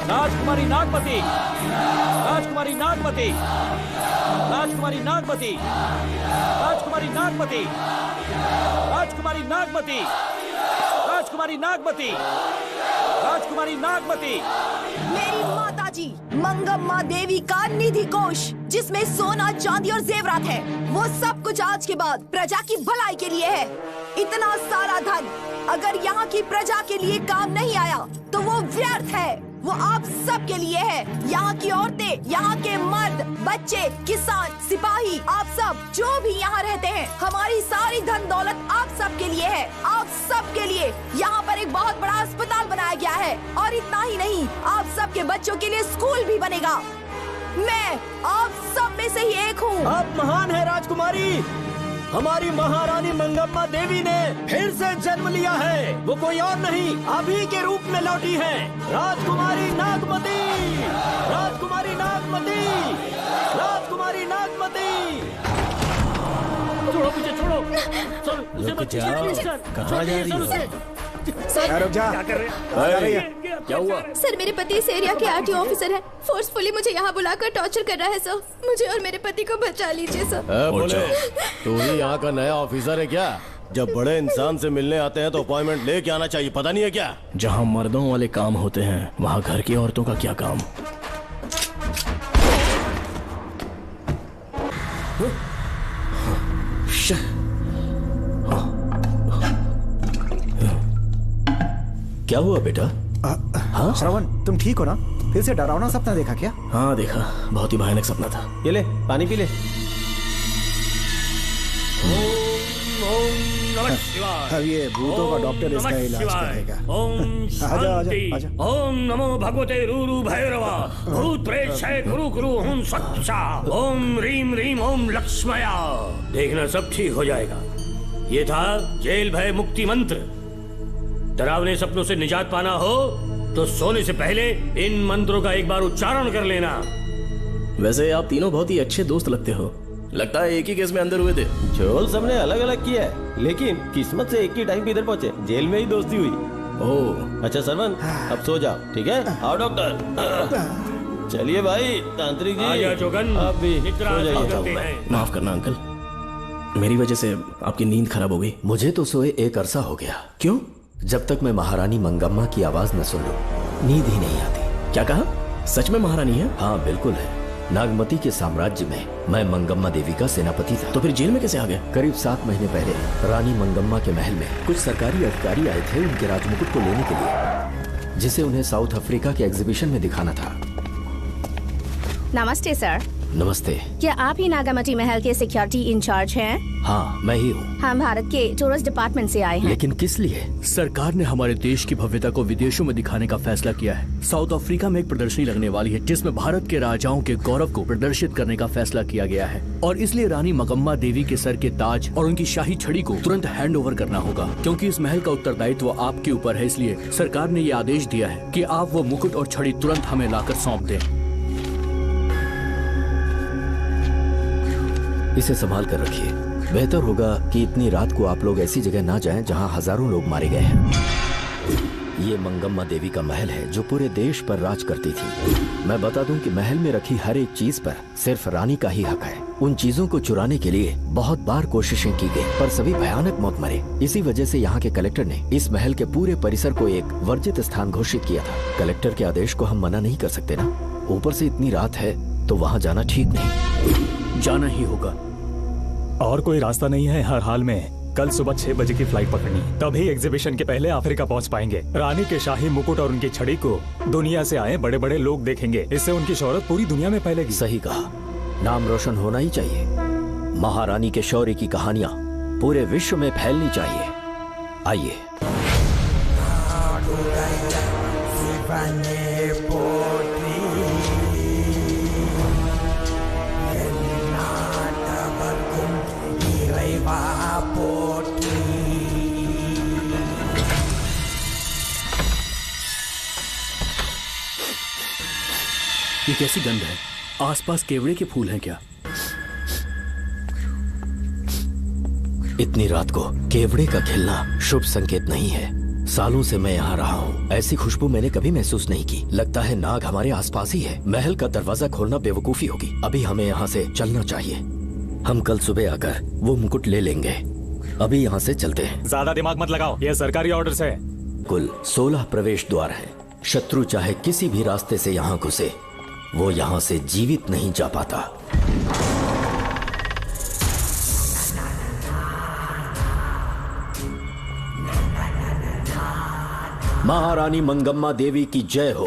राजकुमारी नागमती, राजकुमारी नागमती, राजकुमारी नागमती, राजकुमारी नागमती, राजकुमारी नागमती, राजकुमारी नागमती, राजकुमारी नागमती। मेरी माताजी मंगम्मा देवी का निधि कोष, जिसमें सोना, चांदी और जेवरात है, वो सब कुछ आज के बाद प्रजा की भलाई के लिए है। इतना सारा धन अगर यहाँ की प्रजा के लिए काम नहीं आया तो वो व्यर्थ है। वो आप सब के लिए है। यहाँ की औरतें, यहाँ के मर्द, बच्चे, किसान, सिपाही, आप सब जो भी यहाँ रहते हैं, हमारी सारी धन दौलत आप सब के लिए है। आप सब के लिए यहाँ पर एक बहुत बड़ा अस्पताल बनाया गया है और इतना ही नहीं, आप सब के बच्चों के लिए स्कूल भी बनेगा। मैं आप सब में से ही एक हूँ। आप महान है राजकुमारी। हमारी महारानी मंगम्मा देवी ने फिर से जन्म लिया है। वो कोई और नहीं, आप ही के रूप में लौटी है। राजकुमारी नागमती, राजकुमारी नागमती, राजकुमारी नागमती। छोड़ो मुझे, छोड़ो सर, उसे मत छेड़िए सर। कहाँ जा रही हो? रुक जा। क्या कर रहे हैं? क्या हुआ? सर, मेरे पति इस एरिया के आरटीओ ऑफिसर हैं। फोर्सफुली मुझे यहाँ बुलाकर टॉर्चर कर रहा है सर। मुझे और मेरे पति को बचा लीजिए सर। बोले, तू ही यहाँ का नया ऑफिसर है क्या? जब बड़े इंसान से मिलने आते हैं तो अपॉइंटमेंट लेके आना चाहिए, पता नहीं है क्या? जहाँ मर्दों वाले काम होते हैं वहाँ घर की औरतों का क्या काम? क्या हुआ बेटा? हाँ श्रवण, तुम ठीक हो ना? फिर से डरावना सपना देखा क्या? हाँ देखा, बहुत ही भयानक सपना था। ये ले, पानी पी ले। अब ये भूतों का डॉक्टर इसका इलाज करेगा। ओम शांति। आजा। ओम नमो भगवते रूरु भैरवा, भूत प्रेत क्षय कुरु कुरु हुं सच्चा। ओम रीम रीम ओम लक्ष्मया। देखना सब ठीक हो जाएगा। ये था जेल भय मुक्ति मंत्र। डरावने सपनों से निजात पाना हो तो सोने से पहले इन मंत्रों का एक बार उच्चारण कर लेना। वैसे आप तीनों बहुत ही अच्छे दोस्त लगते हो। लगता है एक ही केस में अंदर हुए थे। झोल सबने अलग अलग किया है, लेकिन किस्मत से एक ही टाइम पे इधर पहुंचे। जेल में ही दोस्ती हुई। ओह अच्छा सरवन, अब सो जाओ, ठीक है? आओ डॉक्टर। चलिए भाई तांत्रिक जी, आजा जोगन, आप भी निद्रा सो जाइए। करते हैं। माफ करना अंकल, मेरी वजह से आपकी नींद खराब हो गई। मुझे तो सोए एक अरसा हो गया। क्यों? जब तक मैं महारानी मंगम्मा की आवाज न सुन लूं, नींद ही नहीं आती। क्या कहा? सच में महारानी है? हाँ बिल्कुल है। नागमती के साम्राज्य में मैं मंगम्मा देवी का सेनापति था। तो फिर जेल में कैसे आ गए? करीब 7 महीने पहले रानी मंगम्मा के महल में कुछ सरकारी अधिकारी आए थे उनके राजमुकुट को लेने के लिए, जिसे उन्हें साउथ अफ्रीका के एग्जीबिशन में दिखाना था। नमस्ते सर। नमस्ते। क्या आप ही नागामती महल के सिक्योरिटी इंचार्ज हैं? हाँ मैं ही हूँ। हम भारत के टूरिस्ट डिपार्टमेंट से आए हैं। लेकिन किस लिए? सरकार ने हमारे देश की भव्यता को विदेशों में दिखाने का फैसला किया है। साउथ अफ्रीका में एक प्रदर्शनी लगने वाली है जिसमें भारत के राजाओं के गौरव को प्रदर्शित करने का फैसला किया गया है, और इसलिए रानी मंगम्मा देवी के सर के ताज और उनकी शाही छड़ी को तुरंत हैंड ओवर करना होगा। क्योंकि इस महल का उत्तरदायित्व आपके ऊपर है, इसलिए सरकार ने ये आदेश दिया है कि आप वो मुकुट और छड़ी तुरंत हमें लाकर सौंप दें। इसे संभाल कर रखिए। बेहतर होगा कि इतनी रात को आप लोग ऐसी जगह ना जाएं जहां हजारों लोग मारे गए हैं। ये मंगम्मा देवी का महल है जो पूरे देश पर राज करती थी। मैं बता दूं कि महल में रखी हर एक चीज पर सिर्फ रानी का ही हक है। उन चीजों को चुराने के लिए बहुत बार कोशिशें की गई, पर सभी भयानक मौत मरे। इसी वजह से यहाँ के कलेक्टर ने इस महल के पूरे परिसर को एक वर्जित स्थान घोषित किया था। कलेक्टर के आदेश को हम मना नहीं कर सकते ना। ऊपर से इतनी रात है तो वहाँ जाना ठीक नहीं। जाना ही होगा। और कोई रास्ता नहीं है। हर हाल में कल सुबह 6 बजे की फ्लाइट पकड़नी, तभी एग्जीबिशन के पहले अफ्रीका पहुंच पाएंगे। रानी के शाही मुकुट और उनकी छड़ी को दुनिया से आए बड़े बड़े लोग देखेंगे। इससे उनकी शोहरत पूरी दुनिया में फैलेगी। सही कहा, नाम रोशन होना ही चाहिए। महारानी के शौर्य की कहानियां पूरे विश्व में फैलनी चाहिए। आइए। ये कैसी गंध है? आसपास केवड़े के फूल हैं क्या? इतनी रात को केवड़े का खिलना शुभ संकेत नहीं है। सालों से मैं यहाँ रहा हूँ, ऐसी खुशबू मैंने कभी महसूस नहीं की। लगता है नाग हमारे आसपास ही है। महल का दरवाजा खोलना बेवकूफी होगी। अभी हमें यहाँ से चलना चाहिए। हम कल सुबह आकर वो मुकुट ले लेंगे। अभी यहाँ से चलते हैं। ज्यादा दिमाग मत लगाओ, ये सरकारी ऑर्डर है। कुल 16 प्रवेश द्वार हैं। शत्रु चाहे किसी भी रास्ते से यहाँ घुसे, वो यहाँ से जीवित नहीं जा पाता। महारानी मंगम्मा देवी की जय हो।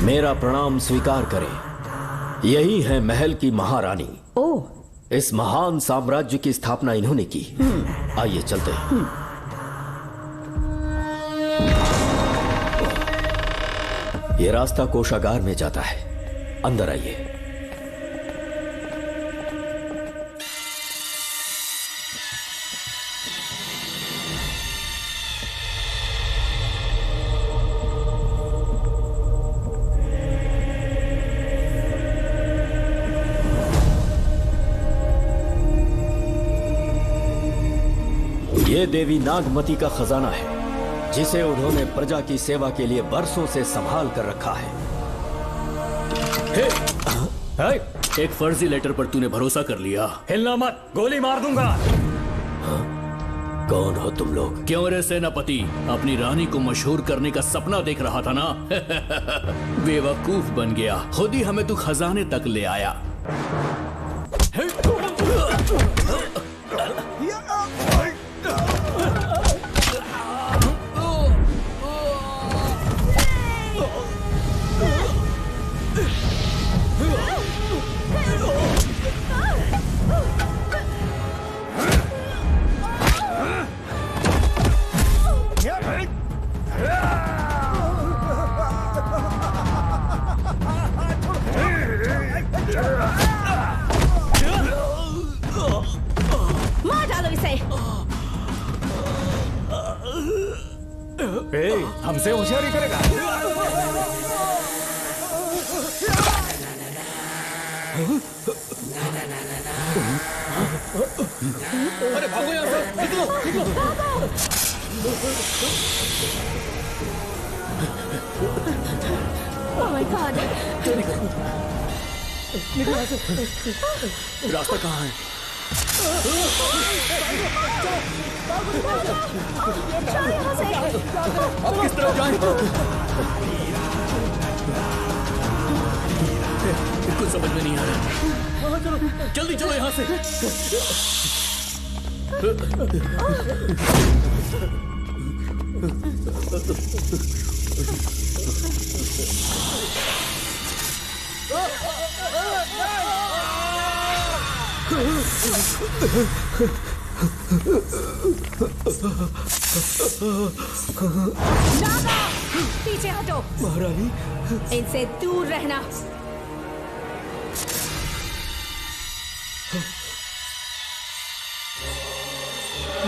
मेरा प्रणाम स्वीकार करें। यही है महल की महारानी। ओह, इस महान साम्राज्य की स्थापना इन्होंने की। आइए चलते हैं। ये रास्ता कोषागार में जाता है। अंदर आइए। ये देवी नागमती का खजाना है, जिसे उन्होंने प्रजा की सेवा के लिए बरसों से संभाल कर रखा है। एक फर्जी लेटर पर तूने भरोसा कर लिया। हिलना मत, गोली मार दूंगा। कौन हो तुम लोग? क्यों रे सेनापति, अपनी रानी को मशहूर करने का सपना देख रहा था ना? बेवकूफ बन गया। खुद ही हमें तू खजाने तक ले आया। मार डालो इसे। हमसे होशियारी करेगा। अरे भागो यहाँ से, निकलो निकलो। Oh my God! रास्ता कहाँ है? अब किस तरफ जाएं? कुछ समझ में नहीं आ रहा। जल्दी चलो यहाँ से। नागा, पीछे हटो। महारानी, इनसे दूर रहना।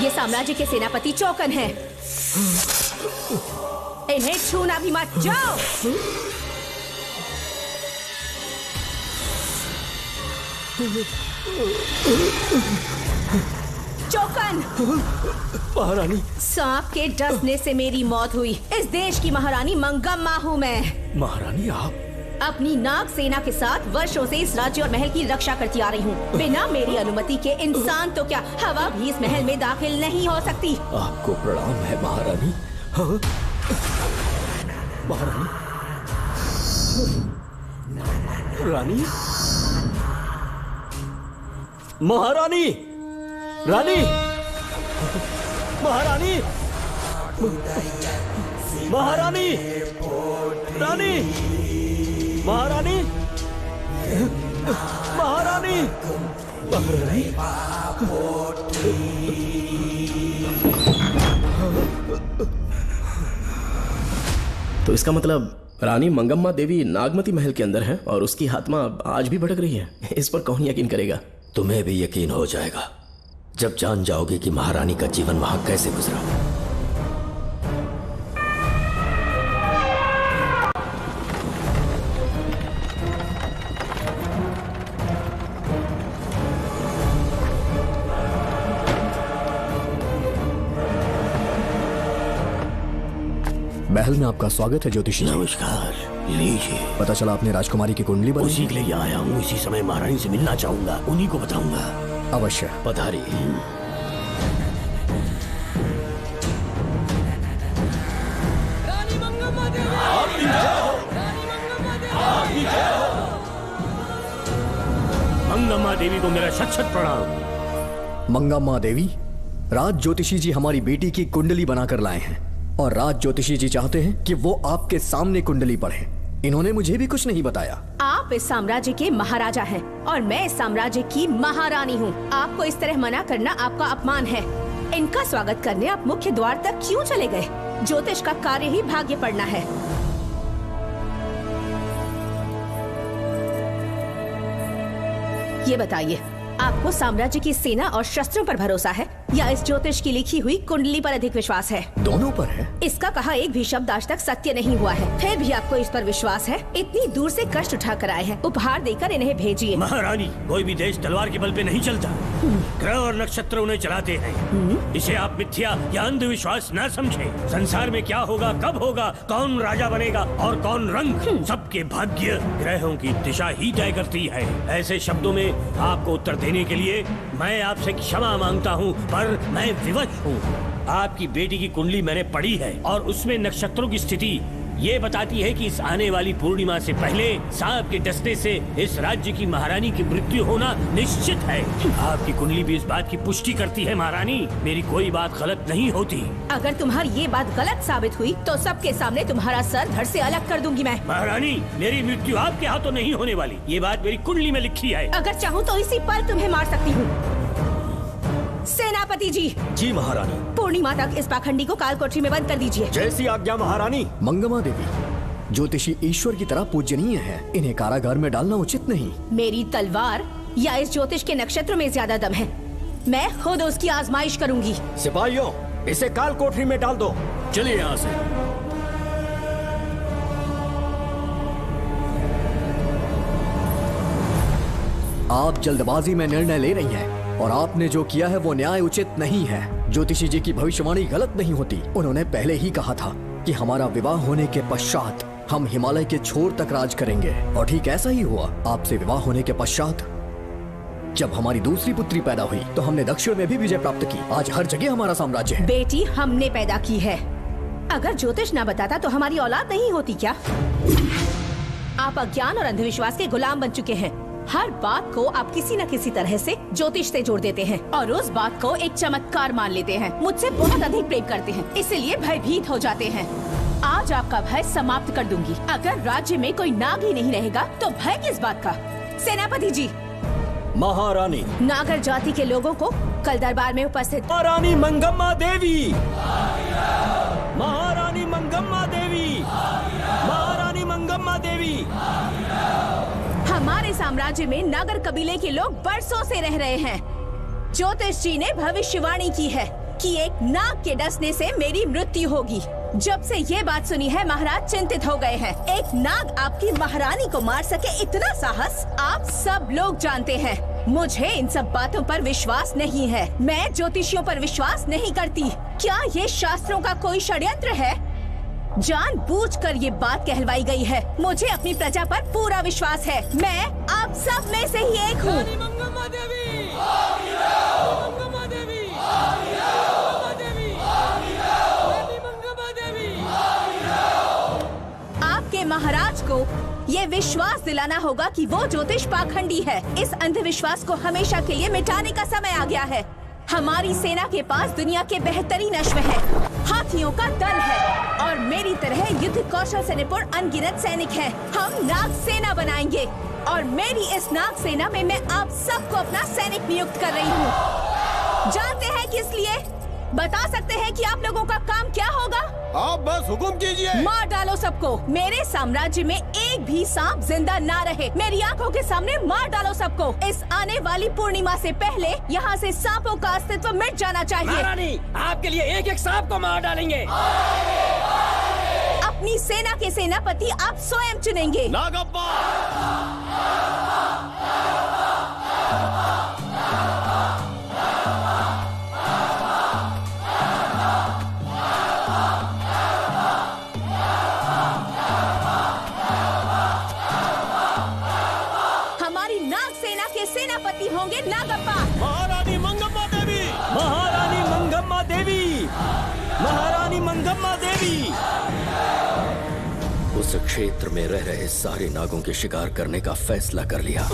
ये साम्राज्य के सेनापति चौकन हैं। इन्हें छूना भी मत। जाओ। चौकन। महारानी, सांप के डसने से मेरी मौत हुई। इस देश की महारानी मंगम्मा हूँ मैं। महारानी आप अपनी नाग सेना के साथ वर्षों से इस राज्य और महल की रक्षा करती आ रही हूँ। बिना मेरी अनुमति के इंसान तो क्या, हवा भी इस महल में दाखिल नहीं हो सकती। आपको प्रणाम है महारानी। हाँ? महारानी, रानी, महारानी, रानी, महारानी, महारानी, रानी, महारानी, महारानी, महारानी। तो इसका मतलब रानी मंगम्मा देवी नागमती महल के अंदर है और उसकी आत्मा आज भी भटक रही है। इस पर कौन यकीन करेगा? तुम्हें भी यकीन हो जाएगा जब जान जाओगे कि महारानी का जीवन वहां कैसे गुजरा। महल में आपका स्वागत है ज्योतिषी। नमस्कार, लीजिए। पता चला आपने राजकुमारी की कुंडली बनाई। उसी के लिए यहाँ आया हूँ। इसी समय महारानी से मिलना चाहूंगा, उन्हीं को बताऊंगा। अवश्य पधारिए। मंगम्मा देवी को मेरा शत शत प्रणाम। मंगम्मा देवी, राज ज्योतिषी जी हमारी बेटी की कुंडली बनाकर लाए हैं और राज ज्योतिषी जी चाहते हैं कि वो आपके सामने कुंडली पढ़े। इन्होंने मुझे भी कुछ नहीं बताया। आप इस साम्राज्य के महाराजा हैं और मैं इस साम्राज्य की महारानी हूँ। आपको इस तरह मना करना आपका अपमान है। इनका स्वागत करने आप मुख्य द्वार तक क्यों चले गए? ज्योतिष का कार्य ही भाग्य पढ़ना है। ये बताइए, आपको साम्राज्य की सेना और शस्त्रों पर भरोसा है या इस ज्योतिष की लिखी हुई कुंडली पर अधिक विश्वास है? दोनों पर है। इसका कहा एक भी शब्द आज तक सत्य नहीं हुआ है, फिर भी आपको इस पर विश्वास है? इतनी दूर से कष्ट उठा कर आए हैं, उपहार देकर इन्हें भेजिए। महारानी, कोई भी देश तलवार के बल पे नहीं चलता, ग्रह और नक्षत्र उन्हें चलाते हैं। इसे आप मिथ्या या अंधविश्वास न समझे। संसार में क्या होगा, कब होगा, कौन राजा बनेगा और कौन रंग, सबके भाग्य ग्रहों की दिशा ही तय करती है। ऐसे शब्दों में आपको उत्तर देने के लिए मैं आपसे क्षमा मांगता हूँ, पर मैं विवश हूँ। आपकी बेटी की कुंडली मैंने पढ़ी है और उसमें नक्षत्रों की स्थिति ये बताती है कि इस आने वाली पूर्णिमा से पहले सांप के डसने से इस राज्य की महारानी की मृत्यु होना निश्चित है। आपकी कुंडली भी इस बात की पुष्टि करती है। महारानी, मेरी कोई बात गलत नहीं होती। अगर तुम्हारी ये बात गलत साबित हुई तो सबके सामने तुम्हारा सर धड़ से अलग कर दूंगी मैं। महारानी, मेरी मृत्यु आपके हाथों नहीं होने वाली, ये बात मेरी कुंडली में लिखी है। अगर चाहूँ तो इसी पल तुम्हें मार सकती हूँ। सेनापति जी। जी महारानी। पूर्णिमा तक इस पाखंडी को काल कोठरी में बंद कर दीजिए। जैसी आज्ञा महारानी। मंगम्मा देवी, ज्योतिषी ईश्वर की तरह पूजनीय है, इन्हें कारागार में डालना उचित नहीं। मेरी तलवार या इस ज्योतिष के नक्षत्र में ज्यादा दम है? मैं खुद उसकी आजमाइश करूंगी। सिपाहियों, इसे काल कोठरी में डाल दो। चलिए यहाँ से। आप जल्दबाजी में निर्णय ले रही हैं और आपने जो किया है वो न्याय उचित नहीं है। ज्योतिषी जी की भविष्यवाणी गलत नहीं होती। उन्होंने पहले ही कहा था कि हमारा विवाह होने के पश्चात हम हिमालय के छोर तक राज करेंगे और ठीक ऐसा ही हुआ। आपसे विवाह होने के पश्चात जब हमारी दूसरी पुत्री पैदा हुई तो हमने दक्षिण में भी विजय प्राप्त की। आज हर जगह हमारा साम्राज्य है। बेटी हमने पैदा की है। अगर ज्योतिष ना बताता तो हमारी औलाद नहीं होती क्या? आप अज्ञान और अंधविश्वास के गुलाम बन चुके हैं। हर बात को आप किसी न किसी तरह से ज्योतिष से जोड़ देते हैं और उस बात को एक चमत्कार मान लेते हैं। मुझसे बहुत अधिक प्रेम करते हैं, इसीलिए भयभीत हो जाते हैं। आज आपका भय समाप्त कर दूंगी। अगर राज्य में कोई नाग ही नहीं रहेगा तो भय किस बात का? सेनापति जी। महारानी। नागर जाति के लोगों को कल दरबार में उपस्थित। महारानी मंगम्मा देवी। महारानी मंगम्मा देवी। महारानी मंगम्मा देवी। हमारे साम्राज्य में नागर कबीले के लोग बरसों से रह रहे हैं। ज्योतिष जी ने भविष्यवाणी की है कि एक नाग के डसने से मेरी मृत्यु होगी। जब से ये बात सुनी है महाराज चिंतित हो गए हैं। एक नाग आपकी महारानी को मार सके, इतना साहस आप सब लोग जानते हैं। मुझे इन सब बातों पर विश्वास नहीं है। मैं ज्योतिषियों पर विश्वास नहीं करती। क्या ये शास्त्रों का कोई षड्यंत्र है? जानबूझकर ये बात कहलवाई गई है। मुझे अपनी प्रजा पर पूरा विश्वास है। मैं आप सब में से ही एक हूँ। आपके महाराज को ये विश्वास दिलाना होगा कि वो ज्योतिष पाखंडी है। इस अंधविश्वास को हमेशा के लिए मिटाने का समय आ गया है। हमारी सेना के पास दुनिया के बेहतरीन अश्व है, हाथियों का दल है और मेरी तरह युद्ध कौशल से निपुण अनगिनत सैनिक हैं। हम नाग सेना बनाएंगे और मेरी इस नाग सेना में मैं आप सबको अपना सैनिक नियुक्त कर रही हूँ। जानते हैं किस लिए? बता सकते हैं कि आप लोगों का काम क्या होगा? आप बस हुक्म कीजिए। मार डालो सबको। मेरे साम्राज्य में एक भी सांप जिंदा ना रहे। मेरी आंखों के सामने मार डालो सबको। इस आने वाली पूर्णिमा से पहले यहाँ से सांपों का अस्तित्व मिट जाना चाहिए। महारानी, आपके लिए एक एक सांप को मार डालेंगे। अपनी सेना के सेनापति आप स्वयं चुनेंगे। नागप्पा। होंगे नागप्पा। महारानी मंगम्मा देवी, महारानी मंगम्मा देवी, महारानी मंगम्मा देवी। उस क्षेत्र में रह रहे सारे नागों के शिकार करने का फैसला कर लिया।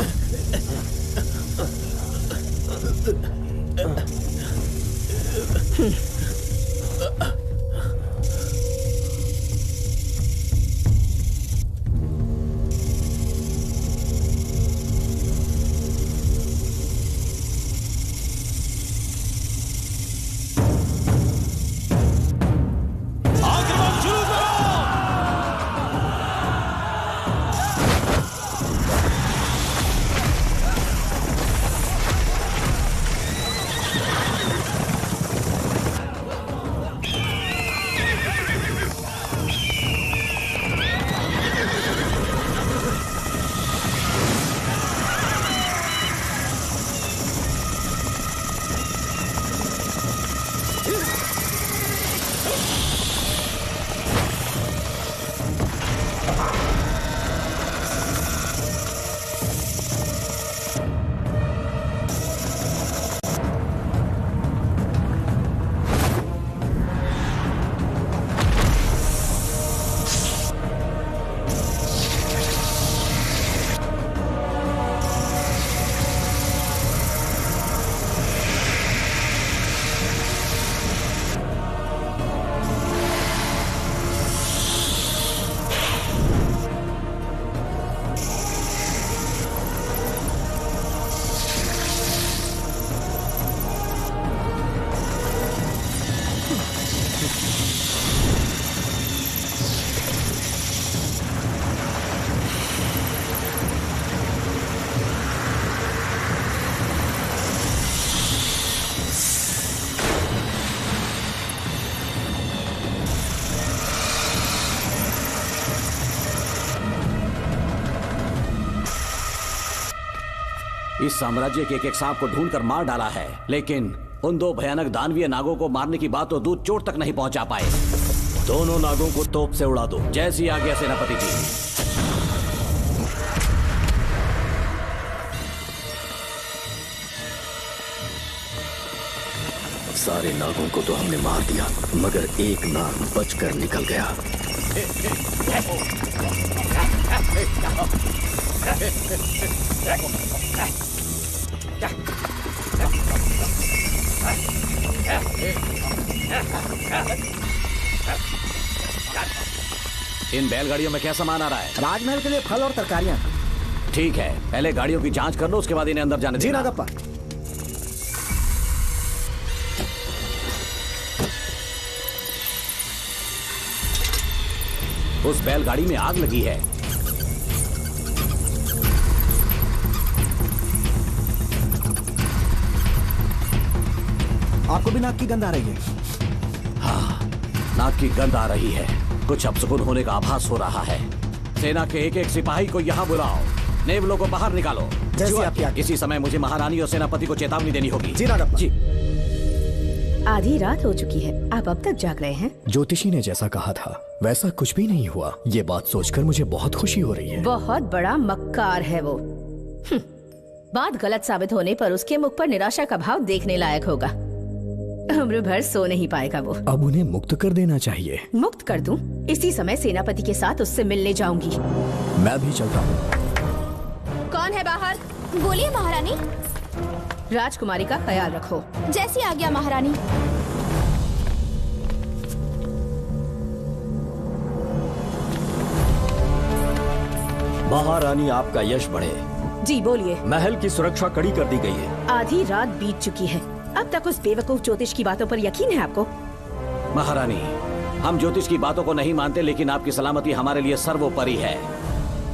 इस साम्राज्य के एक सांप को ढूंढकर मार डाला है, लेकिन उन दो भयानक दानवीय नागों को मारने की बात तो दूध चोट तक नहीं पहुंचा पाए। दोनों नागों को तोप से उड़ा दो। जैसी आज्ञा सेनापति जी। सारे नागों को तो हमने मार दिया, मगर एक नाग बचकर निकल गया। इन बैलगाड़ियों में क्या सामान आ रहा है? राजमहल के लिए फल और तरकारियां। ठीक है, पहले गाड़ियों की जांच कर लो, उसके बाद इन्हें अंदर जाने जी देना। नागप्पा। उस बैलगाड़ी में आग लगी है। आपको भी नाक की गंध आ रही है? हाँ, नाक की गंध आ रही है। कुछ अपशकुन होने का आभास हो रहा है। सेना के एक एक सिपाही को यहाँ बुलाओ, नेवलों को बाहर निकालो। जैसी आपकी आज्ञा। इसी समय मुझे महारानी और सेनापति को चेतावनी देनी होगी। जी नागप्पा। जी। आधी रात हो चुकी है, आप अब तक जाग रहे हैं? ज्योतिषी ने जैसा कहा था वैसा कुछ भी नहीं हुआ। ये बात सोचकर मुझे बहुत खुशी हो रही है। बहुत बड़ा मक्कार है वो। बात गलत साबित होने पर उसके मुख पर निराशा का भाव देखने लायक होगा। उम्र भर सो नहीं पाएगा वो। अब उन्हें मुक्त कर देना चाहिए। मुक्त कर दूं? इसी समय सेनापति के साथ उससे मिलने जाऊंगी। मैं भी चलता हूँ। कौन है बाहर? बोलिए महारानी। राजकुमारी का ख्याल रखो। जैसी आज्ञा महारानी। महारानी आपका यश बढ़े। जी बोलिए। महल की सुरक्षा कड़ी कर दी गई है। आधी रात बीत चुकी है, अब तक उस बेवकूफ ज्योतिष की बातों पर यकीन है आपको? महारानी, हम ज्योतिष की बातों को नहीं मानते, लेकिन आपकी सलामती हमारे लिए सर्वोपरि है।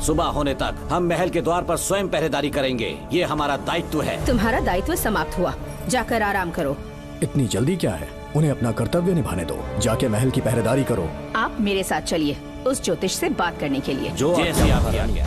सुबह होने तक हम महल के द्वार पर स्वयं पहरेदारी करेंगे, ये हमारा दायित्व है। तुम्हारा दायित्व समाप्त हुआ, जाकर आराम करो। इतनी जल्दी क्या है? उन्हें अपना कर्तव्य निभाने दो। जाके महल की पहरेदारी करो। आप मेरे साथ चलिए उस ज्योतिष से बात करने के लिए। जो जैसी आपकी आज्ञा।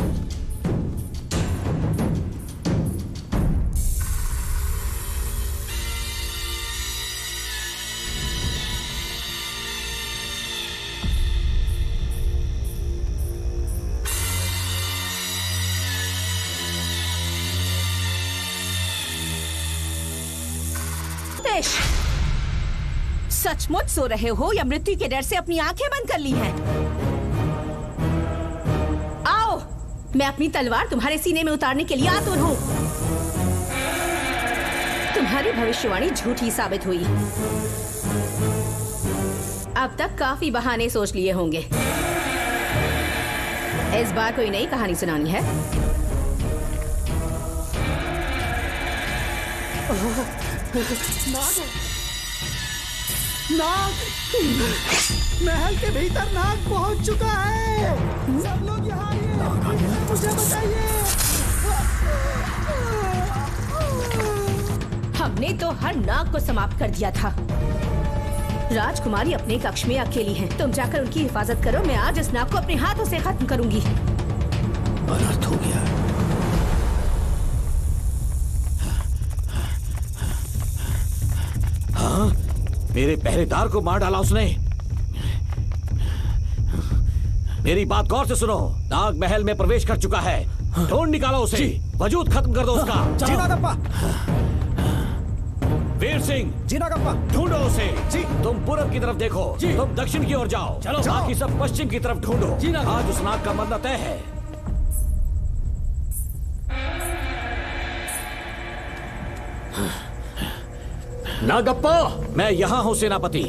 सचमुच सो रहे हो या मृत्यु के डर से अपनी आंखें बंद कर ली हैं? आओ, मैं अपनी तलवार तुम्हारे सीने में उतारने के लिए आतुर हूँ। तुम्हारी भविष्यवाणी झूठी साबित हुई। अब तक काफी बहाने सोच लिए होंगे। इस बार कोई नई कहानी सुनानी है? नाग! महल के भीतर नाग पहुंच चुका है। सब लोग यहाँ आइए, मुझे बचाइए। हमने तो हर नाग को समाप्त कर दिया था। राजकुमारी अपने कक्ष में अकेली है। तुम जाकर उनकी हिफाजत करो। मैं आज इस नाग को अपने हाथों से खत्म करूंगी। अनर्थ हो गया। हाँ, मेरे पहरेदार को मार डाला उसने। मेरी बात गौर से सुनो। नाग महल में प्रवेश कर चुका है। ढूंढ निकालो उसे। वजूद खत्म कर दो उसका। जी नागप्पा। वीर सिंह, जी नागप्पा। ढूंढो उसे। जी। तुम पूरब की तरफ देखो। जी। तुम दक्षिण की ओर जाओ। चलो। बाकी सब पश्चिम की तरफ ढूंढो। जी नागप्पा। आज उस नाग का मरना तय है। नागप्पा, मैं यहाँ हूँ सेनापति।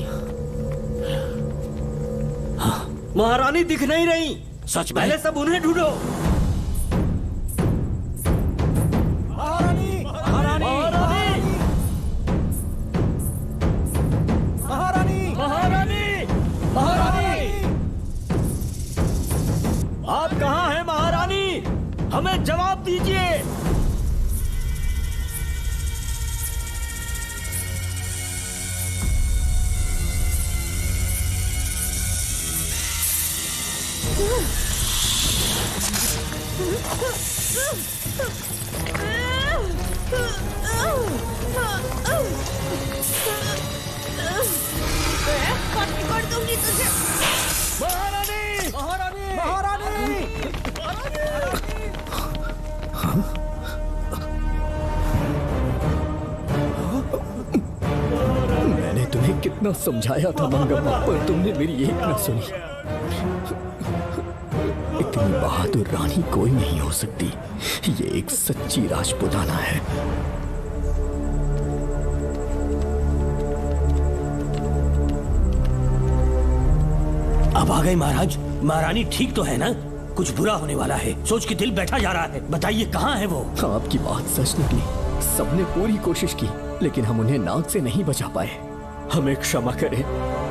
महारानी दिख नहीं रही। सच में? पहले सब उन्हें ढूंढो। महारानी! महारानी! महारानी! महारानी! महारानी! आप कहाँ हैं महारानी? हमें जवाब दीजिए। कर दूंगी तुझे। महारानी! महारानी! महारानी! मैंने तुम्हें कितना समझाया था मंगम्मा, पर तुमने मेरी एक न सुनी। इतनी बहादुर रानी कोई नहीं हो सकती। ये एक सच्ची राजपुताना है। अब आ गए महाराज। महारानी ठीक तो है ना? कुछ बुरा होने वाला है, सोच के दिल बैठा जा रहा है। बताइए कहाँ है वो? आपकी बात सच निकली। सबने पूरी कोशिश की, लेकिन हम उन्हें नाग से नहीं बचा पाए। हमें क्षमा करें,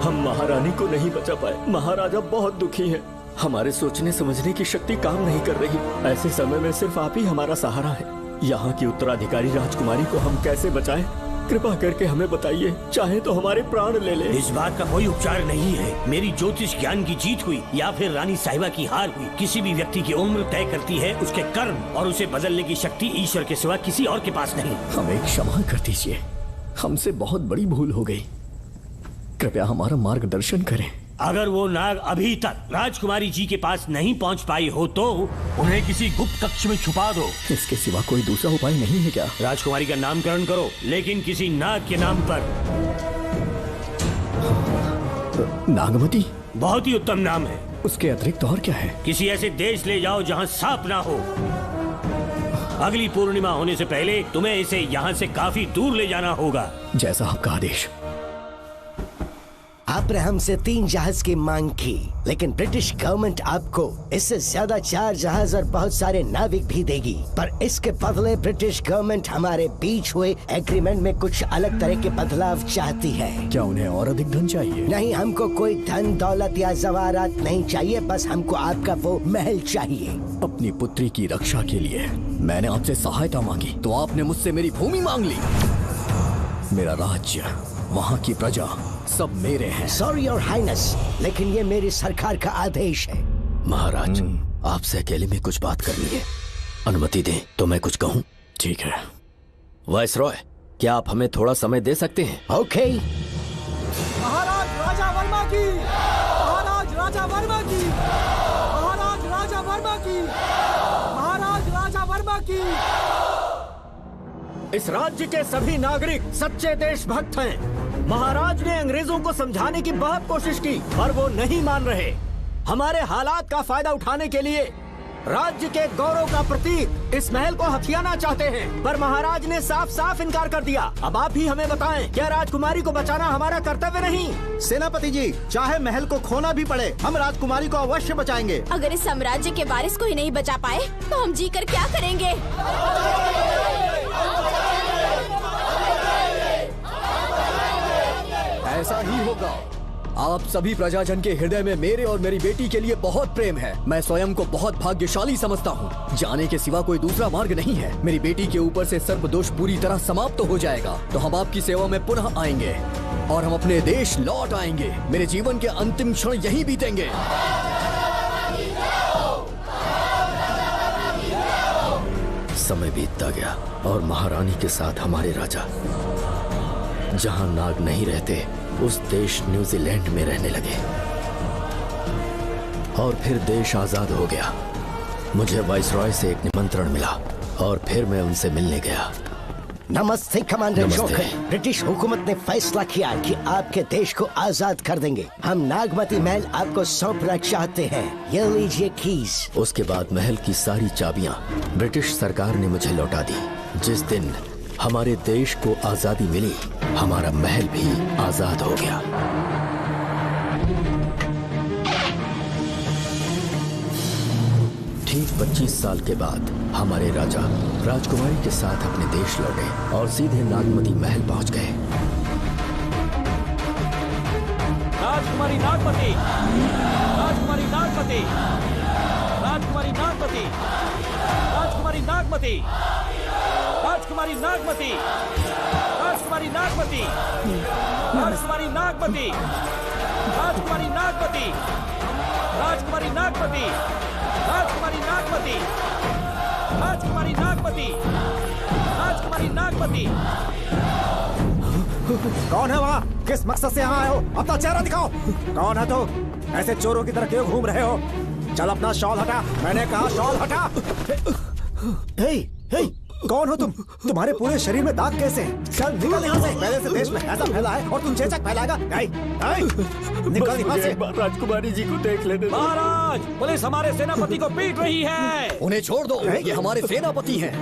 हम महारानी को नहीं बचा पाए। महाराजा बहुत दुखी है। हमारे सोचने समझने की शक्ति काम नहीं कर रही। ऐसे समय में सिर्फ आप ही हमारा सहारा है। यहाँ की उत्तराधिकारी राजकुमारी को हम कैसे बचाएं? कृपा करके हमें बताइए, चाहे तो हमारे प्राण ले ले। इस बात का कोई उपचार नहीं है। मेरी ज्योतिष ज्ञान की जीत हुई या फिर रानी साहिबा की हार हुई। किसी भी व्यक्ति की उम्र तय करती है उसके कर्म, और उसे बदलने की शक्ति ईश्वर के सिवा किसी और के पास नहीं। हमें क्षमा कर दीजिए, हमसे बहुत बड़ी भूल हो गई। कृपया हमारा मार्गदर्शन करें। अगर वो नाग अभी तक राजकुमारी जी के पास नहीं पहुंच पाई हो तो उन्हें किसी गुप्त कक्ष में छुपा दो। इसके सिवा कोई दूसरा उपाय नहीं है क्या? राजकुमारी का नामकरण करो, लेकिन किसी नाग के नाम पर। नागमती? बहुत ही उत्तम नाम है। उसके अतिरिक्त और क्या है? किसी ऐसे देश ले जाओ जहाँ सांप ना हो। अगली पूर्णिमा होने से पहले तुम्हें इसे यहाँ से काफी दूर ले जाना होगा। जैसा आपका आदेश। आपने हमसे 3 जहाज की मांग की, लेकिन ब्रिटिश गवर्नमेंट आपको इससे ज्यादा 4 जहाज और बहुत सारे नाविक भी देगी। पर इसके बदले ब्रिटिश गवर्नमेंट हमारे बीच हुए एग्रीमेंट में कुछ अलग तरह के बदलाव चाहती है। क्या उन्हें और अधिक धन चाहिए? नहीं, हमको कोई धन दौलत या जवाहरात नहीं चाहिए। बस हमको आपका वो महल चाहिए। अपनी पुत्री की रक्षा के लिए मैंने आपसे सहायता मांगी, तो आपने मुझसे मेरी भूमि मांग ली। मेरा राज्य, वहाँ की प्रजा सब मेरे हैं। सॉरी योर हाइनेस, लेकिन ये मेरी सरकार का आदेश है। महाराज, आपसे अकेले में कुछ बात करनी है। अनुमति दें तो मैं कुछ कहूँ? ठीक है। वायसरॉय, क्या आप हमें थोड़ा समय दे सकते हैं? ओके। महाराज राजा वर्मा की! महाराज राजा वर्मा की! महाराज राजा वर्मा की! महाराज राजा वर्मा की! इस राज्य के सभी नागरिक सच्चे देशभक्त हैं। महाराज ने अंग्रेजों को समझाने की बहुत कोशिश की, पर वो नहीं मान रहे। हमारे हालात का फायदा उठाने के लिए राज्य के गौरव का प्रतीक इस महल को हथियाना चाहते हैं, पर महाराज ने साफ साफ इनकार कर दिया। अब आप ही हमें बताएं, क्या राजकुमारी को बचाना हमारा कर्तव्य नहीं? सेनापति जी, चाहे महल को खोना भी पड़े, हम राजकुमारी को अवश्य बचाएंगे। अगर इस साम्राज्य के वारिस को ही नहीं बचा पाए तो हम जीकर क्या करेंगे? ऐसा ही होगा। आप सभी प्रजाजन के हृदय में मेरे और मेरी बेटी के लिए बहुत प्रेम है। मैं स्वयं को बहुत भाग्यशाली समझता हूँ। जाने के सिवा कोई दूसरा मार्ग नहीं है। मेरी बेटी के ऊपर से सर्प दोष पूरी तरह समाप्त हो जाएगा तो हम आपकी सेवा में पुनः आएंगे और हम अपने देश लौट आएंगे। मेरे जीवन के अंतिम क्षण यहीं बीतेंगे। समय बीतता गया और महारानी के साथ हमारे राजा जहां नाग नहीं रहते उस देश न्यूजीलैंड में रहने लगे और फिर देश आजाद हो गया। मुझे वाइसरॉय से एक निमंत्रण मिला और फिर मैं उनसे मिलने गया। नमस्ते कमांडर नमस्ते। जोकर। ब्रिटिश हुकूमत ने फैसला किया कि आपके देश को आजाद कर देंगे। हम नागमती महल आपको सौंपना चाहते हैं। ये लीजिए कीज। उसके बाद महल की सारी चाबियां ब्रिटिश सरकार ने मुझे लौटा दी। जिस दिन हमारे देश को आजादी मिली, हमारा महल भी आजाद हो गया। ठीक 25 साल के बाद हमारे राजा राजकुमारी के साथ अपने देश लौटे और सीधे नागमती महल पहुंच गए। राजकुमारी नागमती, राजकुमारी नागमती, राजकुमारी नागमती, राजकुमारी नागमती, राजकुमारी नागमती, राजकुमारी नागमती, राजकुमारी नागमती, राजकुमारी नागमती, राजकुमारी नागमती, राजकुमारी नागमती, राजकुमारी नागमती, राजकुमारी नागमती। कौन है वहाँ? किस मकसद से यहाँ आए हो? अपना चेहरा दिखाओ। कौन है तो? ऐसे चोरों की तरह क्यों घूम रहे हो? चल अपना शॉल हटा। मैंने कहा शॉल हटा। हे, हे, कौन हो तुम? तुम्हारे पूरे शरीर में दाग कैसे हैं? चल निकल यहाँ से। पहले से देश में हैजा फैला है और तुम चेचक फैलाएगा। निकल यहाँ से। राजकुमारी जी को देख लेने। महाराज, पुलिस हमारे सेनापति को पीट रही है। उन्हें छोड़ दो, ये हमारे सेनापति हैं।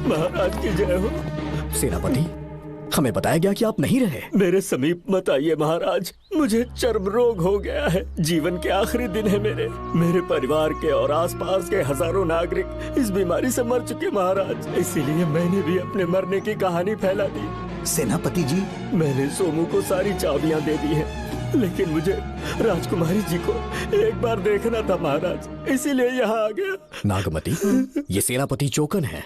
महाराज की जय हो। सेनापति, हमें बताया गया कि आप नहीं रहे। मेरे समीप मत आइए महाराज, मुझे चर्म रोग हो गया है। जीवन के आखिरी दिन है मेरे परिवार के और आसपास के हजारों नागरिक इस बीमारी से मर चुके महाराज। इसीलिए मैंने भी अपने मरने की कहानी फैला दी। सेनापति जी, मैंने सोमू को सारी चाबियां दे दी है, लेकिन मुझे राजकुमारी जी को एक बार देखना था महाराज, इसीलिए यहाँ आ गया। नागमती, ये सेनापति चोकन है।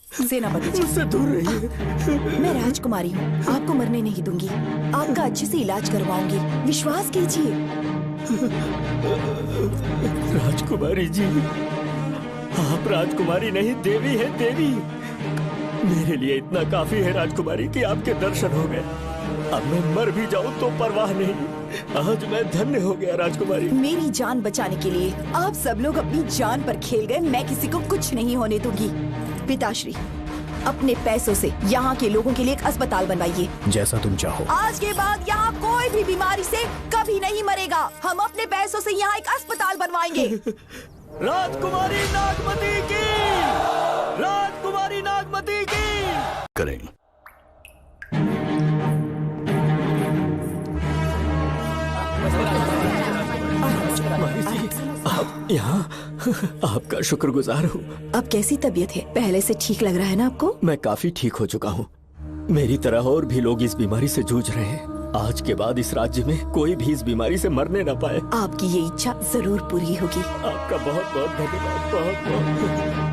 सेनापति जी, मुझसे दूर रहिए। मैं राजकुमारी हूँ, आपको मरने नहीं दूंगी। आपका अच्छे से इलाज करवाऊंगी, विश्वास कीजिए। राजकुमारी जी, आप राजकुमारी नहीं देवी है, देवी। मेरे लिए इतना काफी है राजकुमारी कि आपके दर्शन हो गए। अब मैं मर भी जाऊं तो परवाह नहीं। आज मैं धन्य हो गया राजकुमारी। मेरी जान बचाने के लिए आप सब लोग अपनी जान पर खेल गए। मैं किसी को कुछ नहीं होने दूंगी। पिताश्री, अपने पैसों से यहाँ के लोगों के लिए एक अस्पताल बनवाइए। जैसा तुम चाहो। आज के बाद यहाँ कोई भी बीमारी से कभी नहीं मरेगा। हम अपने पैसों से यहाँ एक अस्पताल बनवाएंगे। राजकुमारी नागमती की, राजकुमारी नागमती की। करें। आप यहाँ, आपका शुक्रगुजार हूँ। अब कैसी तबीयत है? पहले से ठीक लग रहा है ना आपको? मैं काफी ठीक हो चुका हूँ। मेरी तरह और भी लोग इस बीमारी से जूझ रहे हैं। आज के बाद इस राज्य में कोई भी इस बीमारी से मरने न पाए। आपकी ये इच्छा जरूर पूरी होगी। आपका बहुत बहुत धन्यवाद। बहुत बहुत।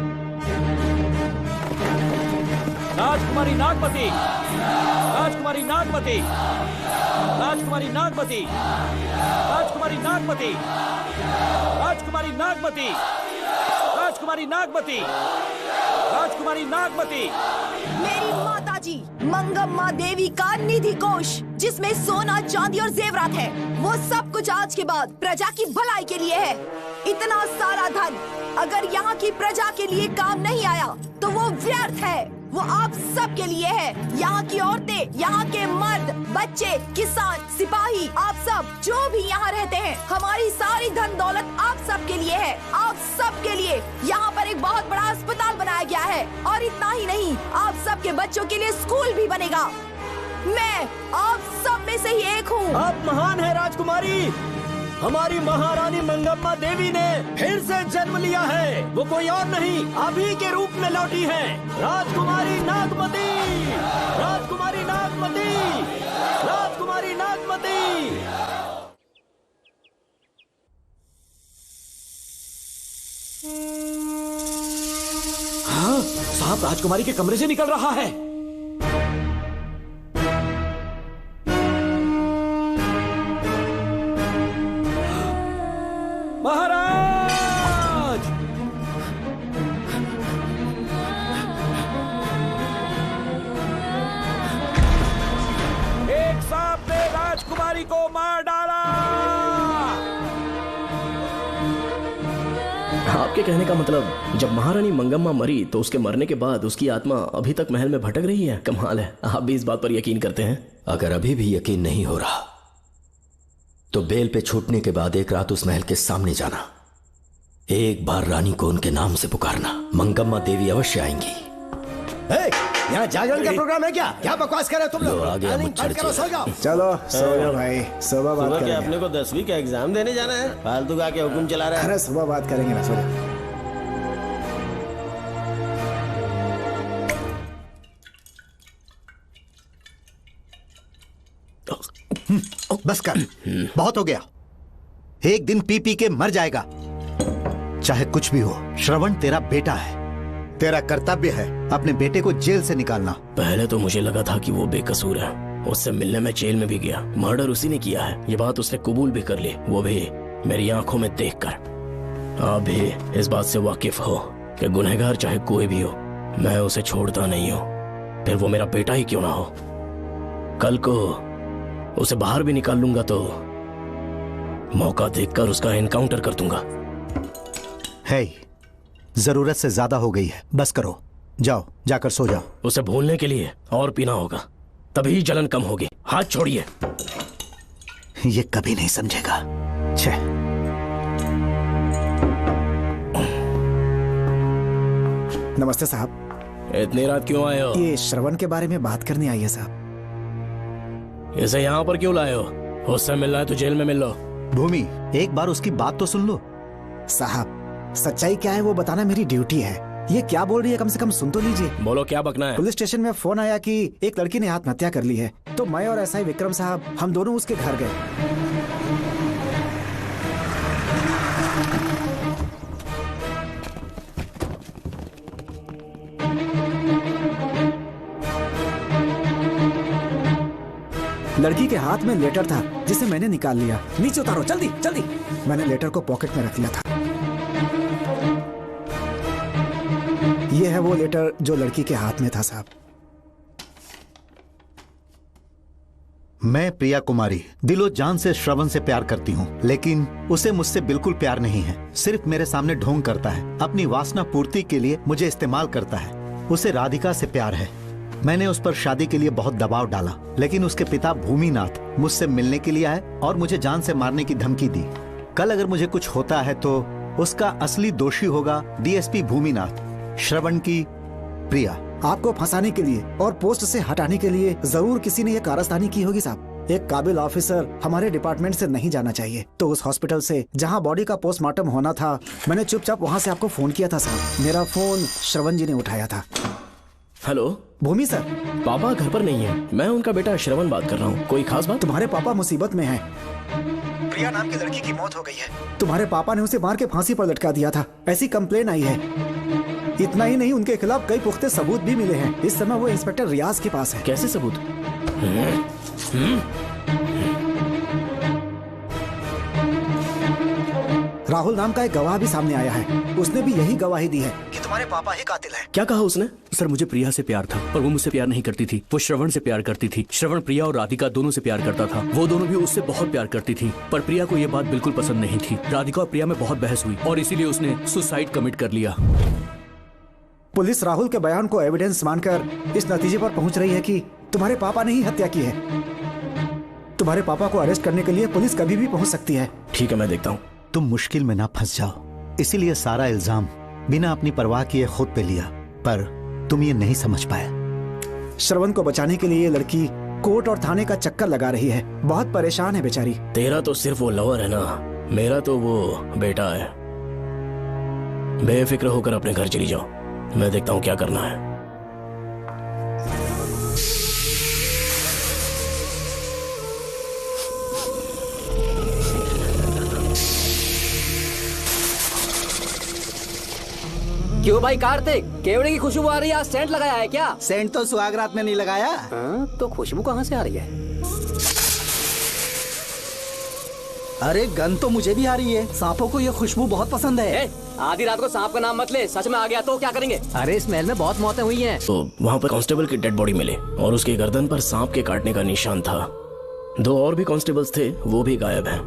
राजकुमारी नागमती, राजकुमारी नागमती, राजकुमारी नागमती, राजकुमारी नागमती, राजकुमारी नागमती, राजकुमारी नागमती, राजकुमारी नागमती। मेरी माताजी मंगम्मा देवी का निधि कोष, जिसमें सोना, चांदी और जेवरात है, वो सब कुछ आज के बाद प्रजा की भलाई के लिए है। इतना सारा धन अगर यहाँ की प्रजा के लिए काम नहीं आया तो वो व्यर्थ है। वो आप सब के लिए है। यहाँ की औरतें, यहाँ के मर्द, बच्चे, किसान, सिपाही, आप सब जो भी यहाँ रहते हैं, हमारी सारी धन दौलत आप सब के लिए है। आप सब के लिए यहाँ पर एक बहुत बड़ा अस्पताल बनाया गया है और इतना ही नहीं, आप सब के बच्चों के लिए स्कूल भी बनेगा। मैं आप सब में से ही एक हूँ। आप महान है राजकुमारी। हमारी महारानी मंगम्मा देवी ने फिर से जन्म लिया है। वो कोई और नहीं, आप ही के रूप में लौटी है। राजकुमारी नागमती, राजकुमारी नागमती, राजकुमारी नागमती। हाँ, साहब राजकुमारी के कमरे से निकल रहा है। महाराज! एक सांप ने राजकुमारी को मार डाला। आपके कहने का मतलब जब महारानी मंगम्मा मरी तो उसके मरने के बाद उसकी आत्मा अभी तक महल में भटक रही है? कमाल है, आप भी इस बात पर यकीन करते हैं? अगर अभी भी यकीन नहीं हो रहा तो बेल पे छूटने के बाद एक रात उस महल के सामने जाना, एक बार रानी को उनके नाम से पुकारना, मंगम्मा देवी अवश्य आएंगी। यहाँ जागरण का प्रोग्राम है क्या? क्या बकवास कर रहे हो तुम लोग? आगे मुझ चढ़ के सो जाओ। चलो सो जाओ भाई, सुबह बात करेंगे। अपने को 10वीं का एग्जाम देने जाना है, फालतू का क्या हुक्म चला रहा है? अरे सुबह बात करेंगे ना, सो जाओ। बस कर, बहुत हो गया। एक दिन पी पी के मर जाएगा, चाहे कुछ भी हो। श्रवण तेरा बेटा है, तेरा कर्तव्य है अपने बेटे को जेल से निकालना। पहले तो मुझे लगा था कि वो बेकसूर है, उससे मिलने में जेल में भी गया, मर्डर उसी ने किया है, ये बात उसने कबूल भी कर ली, वो भी मेरी आंखों में देखकर। आप भी इस बात से वाकिफ हो कि गुनहगार चाहे कोई भी हो, मैं उसे छोड़ता नहीं हूँ, फिर वो मेरा बेटा ही क्यों ना हो। कल को उसे बाहर भी निकाल लूंगा तो मौका देखकर उसका एनकाउंटर कर दूंगा। है, जरूरत से ज्यादा हो गई है, बस करो, जाओ जाकर सो जाओ। उसे भूलने के लिए और पीना होगा, तभी जलन कम होगी। हाथ छोड़िए। ये कभी नहीं समझेगा। छे। नमस्ते साहब। इतनी रात क्यों आए हो? ये श्रवण के बारे में बात करने आई है साहब। इसे यहाँ पर क्यों लाए हो? उससे मिलना है तो जेल में मिल लो। भूमि, एक बार उसकी बात तो सुन लो। साहब, सच्चाई क्या है वो बताना मेरी ड्यूटी है। ये क्या बोल रही है, कम से कम सुन तो लीजिए। बोलो, क्या बकना है? पुलिस स्टेशन में फोन आया कि एक लड़की ने आत्महत्या कर ली है, तो मैं और एसआई विक्रम साहब हम दोनों उसके घर गए। लड़की के हाथ में लेटर था जिसे मैंने निकाल लिया। नीचे उतारो, जल्दी जल्दी। मैंने लेटर को पॉकेट में रख लिया था। ये है वो लेटर जो लड़की के हाथ में था साहब। मैं प्रिया कुमारी दिलो जान से श्रवण से प्यार करती हूँ, लेकिन उसे मुझसे बिल्कुल प्यार नहीं है। सिर्फ मेरे सामने ढोंग करता है, अपनी वासना पूर्ति के लिए मुझे इस्तेमाल करता है। उसे राधिका से प्यार है। मैंने उस पर शादी के लिए बहुत दबाव डाला, लेकिन उसके पिता भूमिनाथ मुझसे मिलने के लिए आए और मुझे जान से मारने की धमकी दी। कल अगर मुझे कुछ होता है तो उसका असली दोषी होगा डीएसपी भूमिनाथ। श्रवण की प्रिया। आपको फंसाने के लिए और पोस्ट से हटाने के लिए जरूर किसी ने ये कारस्तानी की होगी साहब। एक काबिल ऑफिसर हमारे डिपार्टमेंट से नहीं जाना चाहिए। तो उस हॉस्पिटल से जहां बॉडी का पोस्टमार्टम होना था, मैंने चुपचाप वहां से आपको फोन किया था साहब। मेरा फोन श्रवण जी ने उठाया था। हेलो भूमि सर। पापा घर पर नहीं है, मैं उनका बेटा श्रवण बात कर रहा हूँ। कोई खास बात? तुम्हारे पापा मुसीबत में हैं। प्रिया नाम की लड़की की मौत हो गई है। तुम्हारे पापा ने उसे मार के फांसी पर लटका दिया था, ऐसी कंप्लेन आई है। इतना ही नहीं, उनके खिलाफ कई पुख्ते सबूत भी मिले हैं। इस समय वो इंस्पेक्टर रियाज के पास है। कैसे सबूत? राहुल नाम का एक गवाह भी सामने आया है, उसने भी यही गवाही दी है कि तुम्हारे पापा ही कातिल हैं। क्या कहा उसने? सर, मुझे प्रिया से प्यार था, पर वो मुझसे प्यार नहीं करती थी। वो श्रवण से प्यार करती थी। श्रवण प्रिया और राधिका दोनों से प्यार करता था। वो दोनों भी उससे बहुत प्यार करती थी, पर प्रिया को ये बात बिल्कुल पसंद नहीं थी। राधिका और प्रिया में बहुत बहस हुई और इसीलिए उसने सुसाइड कमिट कर लिया। पुलिस राहुल के बयान को एविडेंस मानकर इस नतीजे पर पहुंच रही है कि तुम्हारे पापा ने ही हत्या की है। तुम्हारे पापा को अरेस्ट करने के लिए पुलिस कभी भी पहुंच सकती है। ठीक है, मैं देखता हूँ। तुम मुश्किल में ना फंस जाओ, इसीलिए सारा इल्जाम बिना अपनी परवाह किए खुद पे लिया, पर तुम ये नहीं समझ पाए। श्रवण को बचाने के लिए ये लड़की कोर्ट और थाने का चक्कर लगा रही है। बहुत परेशान है बेचारी। तेरा तो सिर्फ वो लवर है ना, मेरा तो वो बेटा है। बेफिक्र होकर अपने घर चली जाओ, मैं देखता हूँ क्या करना है। क्यों भाई कार्तिक, केवड़े की खुशबू आ रही है, आज सेंट लगाया है क्या? सेंट तो सुहागरात में नहीं लगाया। तो खुशबू कहाँ से आ रही है? अरे गन तो मुझे भी आ रही है। सांपों को ये खुशबू बहुत पसंद है। आधी रात को सांप का नाम मत ले, सच में आ गया तो क्या करेंगे? अरे इस महल में बहुत मौतें हुई हैं। तो वहाँ पर कांस्टेबल की डेड बॉडी मिली और उसके गर्दन पर सांप के काटने का निशान था। 2 और भी कांस्टेबल्स थे, वो भी गायब हैं।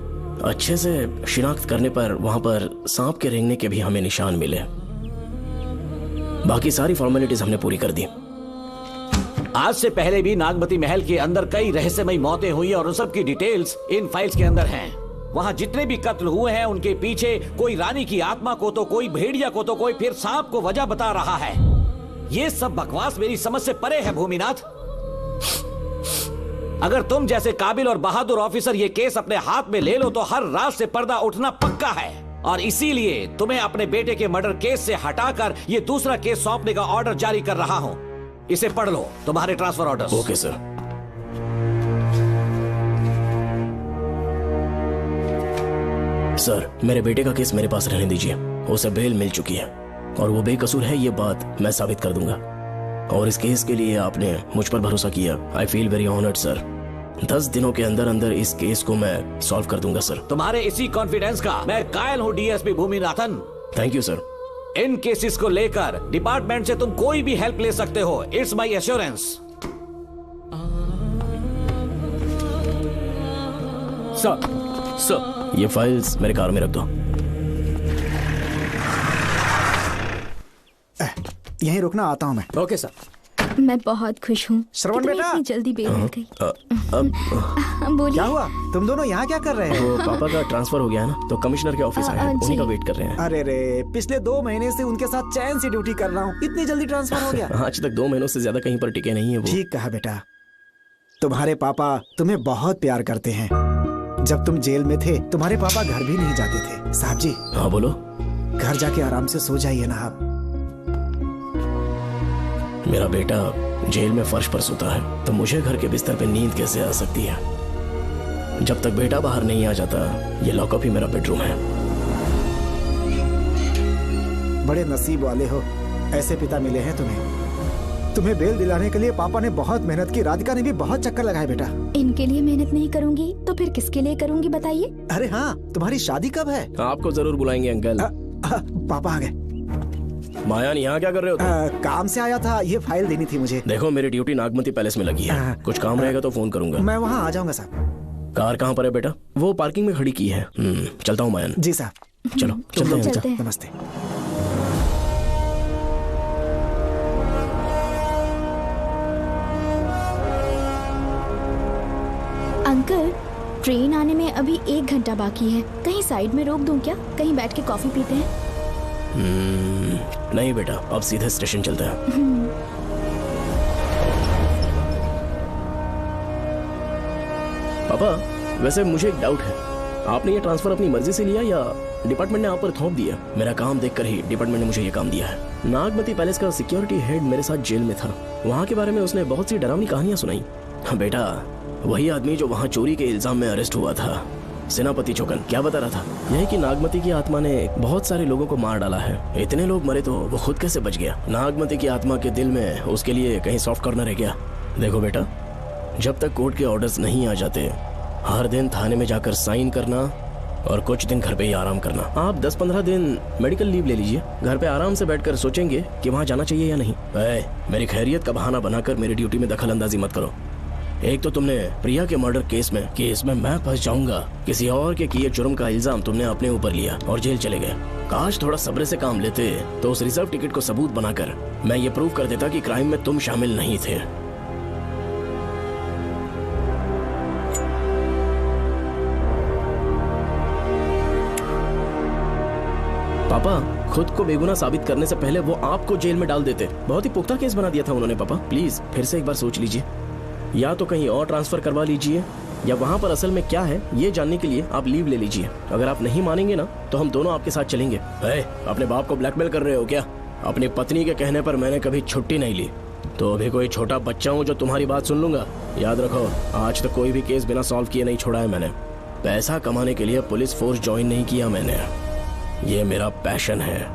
अच्छे से शिनाख्त करने पर वहाँ पर सांप के रेंगने के भी हमें निशान मिले। बाकी सारी फॉर्मेलिटीज हमने पूरी कर दी। आज से पहले भी नागमती महल के अंदर कई रहस्यमयी मौतें हुई और उन सब की डिटेल्स इन फाइल्स के अंदर हैं। वहाँ जितने भी कत्ल हुए हैं उनके पीछे कोई रानी की आत्मा को तो कोई भेड़िया को तो कोई फिर सांप को वजह बता रहा है। ये सब बकवास मेरी समझ से परे है भूमिनाथ। अगर तुम जैसे काबिल और बहादुर ऑफिसर ये केस अपने हाथ में ले लो तो हर रात से पर्दा उठना पक्का है, और इसीलिए तुम्हें अपने बेटे के मर्डर केस से हटाकर ये दूसरा केस सौंपने का ऑर्डर जारी कर रहा हूं। इसे पढ़ लो, तुम्हारे transfer order. Okay sir. Sir, मेरे बेटे का केस मेरे पास रहने दीजिए। उसे बेल मिल चुकी है और वो बेकसूर है, ये बात मैं साबित कर दूंगा। और इस केस के लिए आपने मुझ पर भरोसा किया। I feel very honoured sir. 10 दिनों के अंदर अंदर इस केस को मैं सॉल्व कर दूंगा सर। तुम्हारे इसी कॉन्फिडेंस का मैं कायल हूँ DSP Bhuminathan. Thank you sir. In cases को लेकर डिपार्टमेंट से तुम कोई भी हेल्प ले सकते हो। It's my assurance. सर, ये फाइल्स मेरे कार में रख दो। यहीं रुकना, आता हूँ मैं। Okay sir. मैं बहुत खुश हूँ। श्रवण बेटा, इतनी जल्दी बेल मिल गई। बोलिए। क्या हुआ? तुम दोनों यहाँ क्या कर रहे हो? वो पापा का ट्रांसफर हो गया है ना, तो कमिश्नर के ऑफिस आए हैं, उन्हीं का वेट कर रहे हैं। अरे रे, पिछले 2 महीने से उनके साथ चैन से ड्यूटी कर रहा हूँ, इतनी जल्दी ट्रांसफर हो गया? आज तक 2 महीनों से ज्यादा कहीं पर टिके नहीं है वो। ठीक कहा बेटा, तुम्हारे पापा तुम्हें बहुत प्यार करते हैं। जब तुम जेल में थे तुम्हारे पापा घर भी नहीं जाते थे। साहब जी। हाँ बोलो। घर जाके आराम से सो जाइए ना आप। मेरा बेटा जेल में फर्श पर सोता है तो मुझे घर के बिस्तर पे नींद कैसे आ सकती है? जब तक बेटा बाहर नहीं आ जाता, ये लॉकअप ही मेरा बेडरूम है। बड़े नसीब वाले हो, ऐसे पिता मिले हैं तुम्हें। तुम्हें बेल दिलाने के लिए पापा ने बहुत मेहनत की। राधिका ने भी बहुत चक्कर लगाए बेटा। इनके लिए मेहनत नहीं करूंगी तो फिर किसके लिए करूंगी बताइए? अरे हाँ, तुम्हारी शादी कब है? आपको जरूर बुलाएंगे अंकल। पापा आ गए। मायान, यहाँ क्या कर रहे हो तुम? काम से आया था, ये फाइल देनी थी मुझे। देखो, मेरी ड्यूटी नागमती पैलेस में लगी है। कुछ काम रहेगा तो फोन करूंगा। मैं वहाँ आ जाऊंगा साहब। कार कहाँ पर है बेटा? वो पार्किंग में खड़ी की है। चलता हूँ मायान। जी साहब। चलो चलते हैं। नमस्ते। अंकल, ट्रेन आने में अभी 1 घंटा बाकी है। कहीं साइड में रोक दूं क्या? कहीं बैठ के कॉफी पीते हैं? नहीं बेटा, अब सीधे स्टेशन चलते हैं। पापा, वैसे मुझे एक डाउट है। आपने ये ट्रांसफर अपनी मर्जी से लिया या डिपार्टमेंट ने आप पर थोप दिया? मेरा काम देखकर ही डिपार्टमेंट ने मुझे ये काम दिया है। नागमती पैलेस का सिक्योरिटी हेड मेरे साथ जेल में था। वहाँ के बारे में उसने बहुत सी डरावनी कहानियां सुनाई। बेटा, वही आदमी जो वहाँ चोरी के इल्जाम में अरेस्ट हुआ था, सेनापति चौकन, क्या बता रहा था? यही कि नागमती की आत्मा ने बहुत सारे लोगों को मार डाला है। इतने लोग मरे तो वो खुद कैसे बच गया? नागमती की आत्मा के दिल में उसके लिए कहीं सॉफ्ट कॉर्नर है क्या? देखो बेटा, जब तक कोर्ट के ऑर्डर्स नहीं आ जाते, हर दिन थाने में जाकर साइन करना और कुछ दिन घर पे ही आराम करना। आप 10-15 दिन मेडिकल लीव ले लीजिए। घर पे आराम से बैठकर सोचेंगे कि वहाँ जाना चाहिए या नहीं। मेरी खैरियत का बहाना बनाकर मेरी ड्यूटी में दखल अंदाजी मत करो। एक तो तुमने प्रिया के मर्डर केस में कि इसमें मैं फंस जाऊंगा, किसी और के किए जुर्म का इल्जाम तुमने अपने ऊपर लिया और जेल चले गए। काश थोड़ा सब्र से काम लेते तो उस रिजर्व टिकट को सबूत बनाकर मैं ये प्रूव कर देता कि क्राइम में तुम शामिल नहीं थे। पापा, खुद को बेगुनाह साबित करने से पहले वो आपको जेल में डाल देते। बहुत ही पुख्ता केस बना दिया था उन्होंने। पापा प्लीज फिर से एक बार सोच लीजिए, या तो कहीं और ट्रांसफर करवा लीजिए या वहाँ पर असल में क्या है ये जानने के लिए आप लीव ले लीजिए। अगर आप नहीं मानेंगे ना तो हम दोनों आपके साथ चलेंगे। अपने बाप को ब्लैकमेल कर रहे हो क्या? अपनी पत्नी के कहने पर मैंने कभी छुट्टी नहीं ली, तो अभी कोई छोटा बच्चा हूँ जो तुम्हारी बात सुन लूंगा? याद रखो, आज तक कोई भी केस बिना सॉल्व किए नहीं छोड़ा है मैंने। पैसा कमाने के लिए पुलिस फोर्स ज्वाइन नहीं किया मैंने, ये मेरा पैशन है।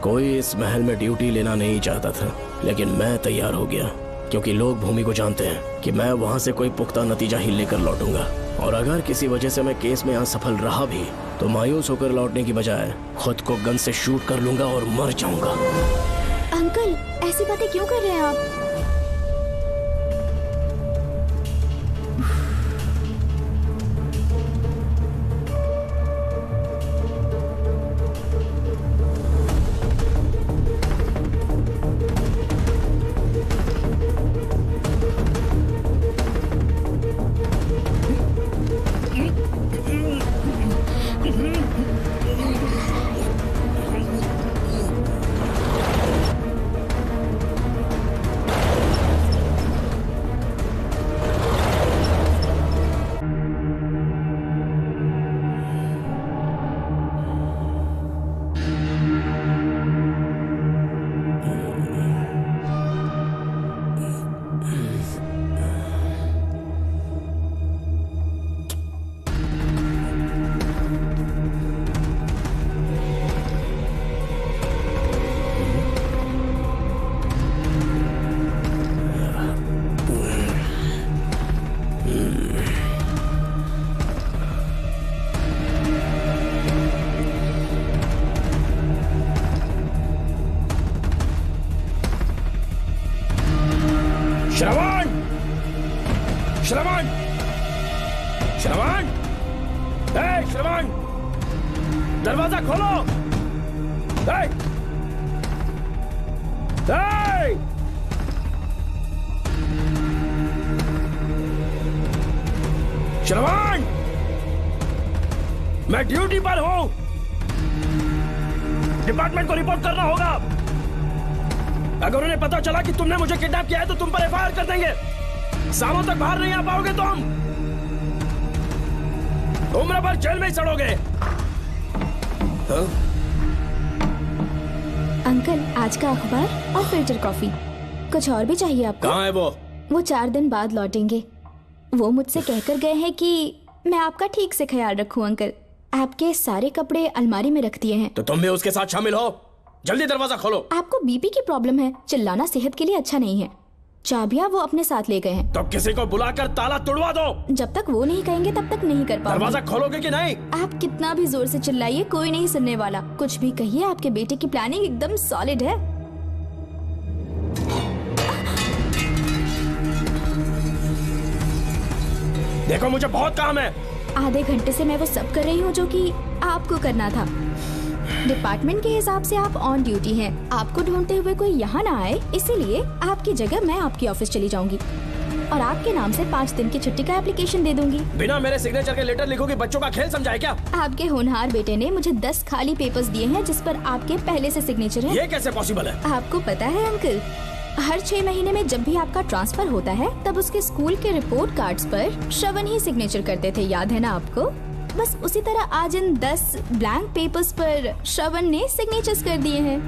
कोई इस महल में ड्यूटी लेना नहीं चाहता था, लेकिन मैं तैयार हो गया क्योंकि लोग भूमि को जानते हैं कि मैं वहां से कोई पुख्ता नतीजा ही लेकर लौटूंगा। और अगर किसी वजह से मैं केस में असफल रहा भी तो मायूस होकर लौटने की बजाय खुद को गन से शूट कर लूंगा और मर जाऊंगा। अंकल, ऐसी बातें क्यों कर रहे हैं आप? श्रवण! श्रवण! श्रवण! श्रवण! दरवाजा खोलो! श्रवण! मैं ड्यूटी पर हूं। डिपार्टमेंट को रिपोर्ट करना होगा। अगर उन्हें पता चला कि तुमने मुझे किडनैप किया है तो तुम पर एफआईआर कर देंगे। सालों तक बाहर नहीं आ पाओगे तुम। उम्र भर जेल में ही सड़ोगे। अंकल, आज का अखबार और फिल्टर कॉफी। कुछ और भी चाहिए आपको? कहाँ है वो? वो 4 दिन बाद लौटेंगे। वो मुझसे कहकर गए हैं कि मैं आपका ठीक से ख्याल रखूं। अंकल, आपके सारे कपड़े अलमारी में रख दिए हैं। तो तुम भी उसके साथ शामिल हो। जल्दी दरवाजा खोलो। आपको बीपी की प्रॉब्लम है, चिल्लाना सेहत के लिए अच्छा नहीं है। चाबियां वो अपने साथ ले गए हैं। तो किसी को बुलाकर ताला तोड़वा दो। जब तक वो नहीं कहेंगे तब तक नहीं कर पाओगे। दरवाजा खोलोगे कि नहीं? आप कितना भी जोर से चिल्लाइए, कोई नहीं सुनने वाला। कुछ भी कहिए, आपके बेटे की प्लानिंग एकदम सॉलिड है। देखो, मुझे बहुत काम है। आधे घंटे से मैं वो सब कर रही हूँ जो कि आपको करना था। डिपार्टमेंट के हिसाब से आप ऑन ड्यूटी हैं। आपको ढूंढते हुए कोई यहाँ ना आए, इसीलिए आपकी जगह मैं आपकी ऑफिस चली जाऊंगी और आपके नाम से 5 दिन की छुट्टी का एप्लीकेशन दे दूंगी। बिना मेरे सिग्नेचर के लेटर लिखोगे? बच्चों का खेल समझा है क्या? आपके होनहार बेटे ने मुझे 10 खाली पेपर्स दिए हैं जिस पर आपके पहले से सिग्नेचर है। ये कैसे पॉसिबल है? आपको पता है अंकल, हर 6 महीने में जब भी आपका ट्रांसफर होता है तब उसके स्कूल के रिपोर्ट कार्ड्स पर श्रवण ही सिग्नेचर करते थे, याद है ना आपको? बस उसी तरह आज इन 10 ब्लैंक पेपर्स पर श्रवण ने सिग्नेचर्स कर दिए हैं।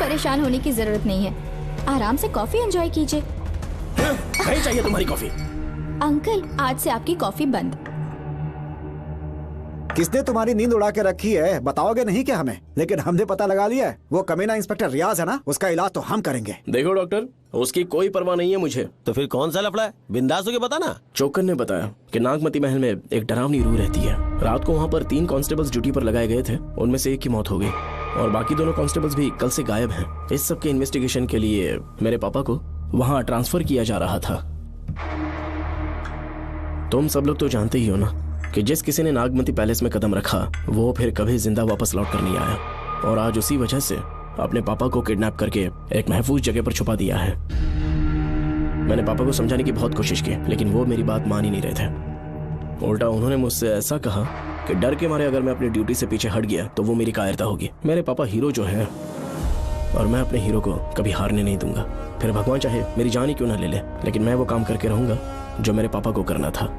परेशान होने की जरूरत नहीं है, आराम से कॉफी एंजॉय कीजिए। नहीं चाहिए तुम्हारी कॉफी। अंकल, आज से आपकी कॉफी बंद। किसने तुम्हारी नींद उड़ा के रखी है? बताओगे नहीं क्या हमें? लेकिन हमने पता लगा लिया है, वो कमीना इंस्पेक्टर रियाज है ना, उसका इलाज तो हम करेंगे। देखो डॉक्टर, उसकी कोई परवाह नहीं है मुझे। तो फिर कौन सा लफड़ा है? बिंदास होके बता ना। चोकर ने बताया कि नागमती महल में एक डरावनी रूह रहती है। रात को वहाँ पर 3 कांस्टेबल्स ड्यूटी पर लगाए गए थे, उनमें से एक की मौत हो गई और बाकी दोनों कांस्टेबल्स भी कल से गायब हैं। इस सब के इन्वेस्टिगेशन के लिए मेरे पापा को वहाँ ट्रांसफर किया जा रहा था। तुम सब लोग तो जानते ही हो ना कि जिस किसी ने नागमती पैलेस में कदम रखा वो फिर कभी जिंदा वापस लौट कर नहीं आया, और आज उसी वजह से अपने पापा को किडनैप करके एक महफूज जगह पर छुपा दिया है। मैंने पापा को समझाने की बहुत कोशिश की, लेकिन वो मेरी बात मान ही नहीं रहे थे। उल्टा उन्होंने मुझसे ऐसा कहा कि डर के मारे अगर मैं अपनी ड्यूटी से पीछे हट गया तो वो मेरी कायरता होगी। मेरे पापा हीरो जो है, और मैं अपने हीरो को कभी हारने नहीं दूंगा। फिर भगवान चाहे मेरी जान ही क्यों ना ले ले, लेकिन मैं वो काम करके रहूंगा जो मेरे पापा को करना था।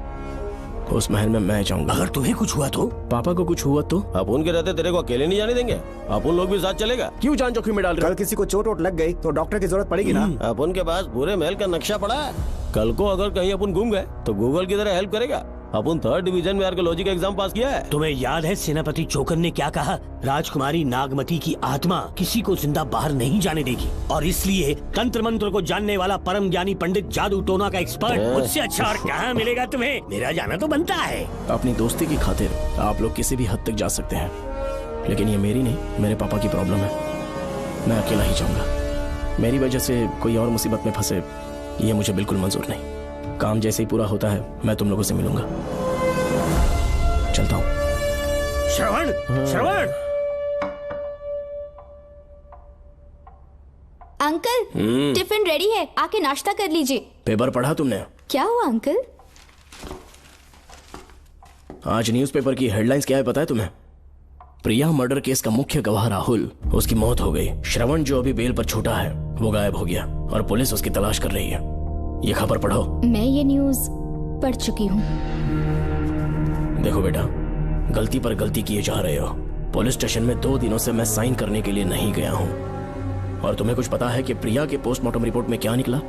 उस महल में मैं जाऊंगा। अगर तुम्हें कुछ हुआ तो? पापा को कुछ हुआ तो? अपन के रहते तेरे को अकेले नहीं जाने देंगे, अपन लोग भी साथ चलेगा। क्यों जान जोखिम में डाल रहे? कल किसी को चोट वोट लग गई तो डॉक्टर की जरूरत पड़ेगी ना। अपन के पास पूरे महल का नक्शा पड़ा है। कल को अगर कहीं अपन घूम गए तो गूगल की तरह हेल्प करेगा। अपन 3rd डिवीजन में आर्कियोलॉजी का एग्जाम पास किया है। तुम्हें याद है सेनापति चोकर ने क्या कहा? राजकुमारी नागमती की आत्मा किसी को जिंदा बाहर नहीं जाने देगी, और इसलिए तंत्र मंत्र को जानने वाला परम ज्ञानी पंडित जादू टोना का एक्सपर्ट मुझसे अच्छा और कहाँ मिलेगा तुम्हें? मेरा जाना तो बनता है। अपनी दोस्ती की खातिर आप लोग किसी भी हद तक जा सकते हैं, लेकिन ये मेरी नहीं, मेरे पापा की प्रॉब्लम है। मैं अकेला ही जाऊंगा। मेरी वजह से कोई और मुसीबत में फंसे ये मुझे बिल्कुल मंजूर नहीं। काम जैसे ही पूरा होता है मैं तुम लोगों से मिलूंगा। चलता हूँ। श्रवण, श्रवण। अंकल, टिफिन रेडी है, आके नाश्ता कर लीजिए। पेपर पढ़ा तुमने? क्या हुआ अंकल? आज न्यूज़पेपर की हेडलाइंस क्या है पता है तुम्हें? प्रिया मर्डर केस का मुख्य गवाह राहुल, उसकी मौत हो गई। श्रवण जो अभी बेल पर छूटा है वो गायब हो गया और पुलिस उसकी तलाश कर रही है। ये खबर पढ़ो। मैं ये न्यूज़ पढ़ चुकी हूँ। देखो बेटा, गलती पर गलती किए जा रहे हो। पुलिस स्टेशन में 2 दिनों से मैं साइन करने के लिए नहीं गया हूँ, और तुम्हें कुछ पता है कि प्रिया के पोस्टमार्टम रिपोर्ट में क्या निकला?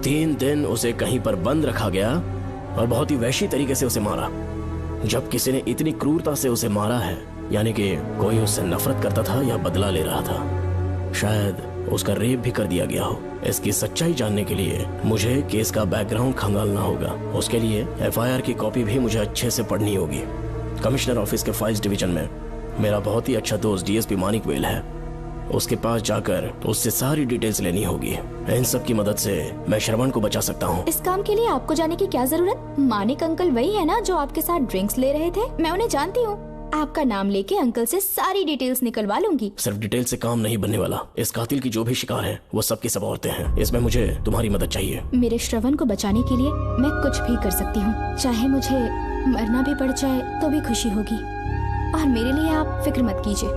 3 दिन उसे कहीं पर बंद रखा गया और बहुत ही वैश्य तरीके से उसे मारा। जब किसी ने इतनी क्रूरता से उसे मारा है, यानी कि कोई उससे नफरत करता था या बदला ले रहा था। शायद उसका रेप भी कर दिया गया हो। इसकी सच्चाई जानने के लिए मुझे केस का बैकग्राउंड खंगालना होगा। उसके लिए FIR की कॉपी भी मुझे अच्छे से पढ़नी होगी। कमिश्नर ऑफिस के फाइल्स डिवीजन में मेरा बहुत ही अच्छा दोस्त DSP मानिक वेल है। उसके पास जाकर उससे सारी डिटेल्स लेनी होगी। इन सब की मदद से मैं श्रवण को बचा सकता हूँ। इस काम के लिए आपको जाने की क्या जरूरत? मानिक अंकल वही है ना जो आपके साथ ड्रिंक्स ले रहे थे? मैं उन्हें जानती हूँ। आपका नाम लेके अंकल से सारी डिटेल्स निकलवा लूंगी। सिर्फ डिटेल से काम नहीं बनने वाला। इस कातिल की जो भी शिकार है वो सबकी सब औरतें हैं। इसमें मुझे तुम्हारी मदद चाहिए। मेरे श्रवण को बचाने के लिए मैं कुछ भी कर सकती हूँ। चाहे मुझे मरना भी पड़ जाए तो भी खुशी होगी, और मेरे लिए आप फिक्र मत कीजिए।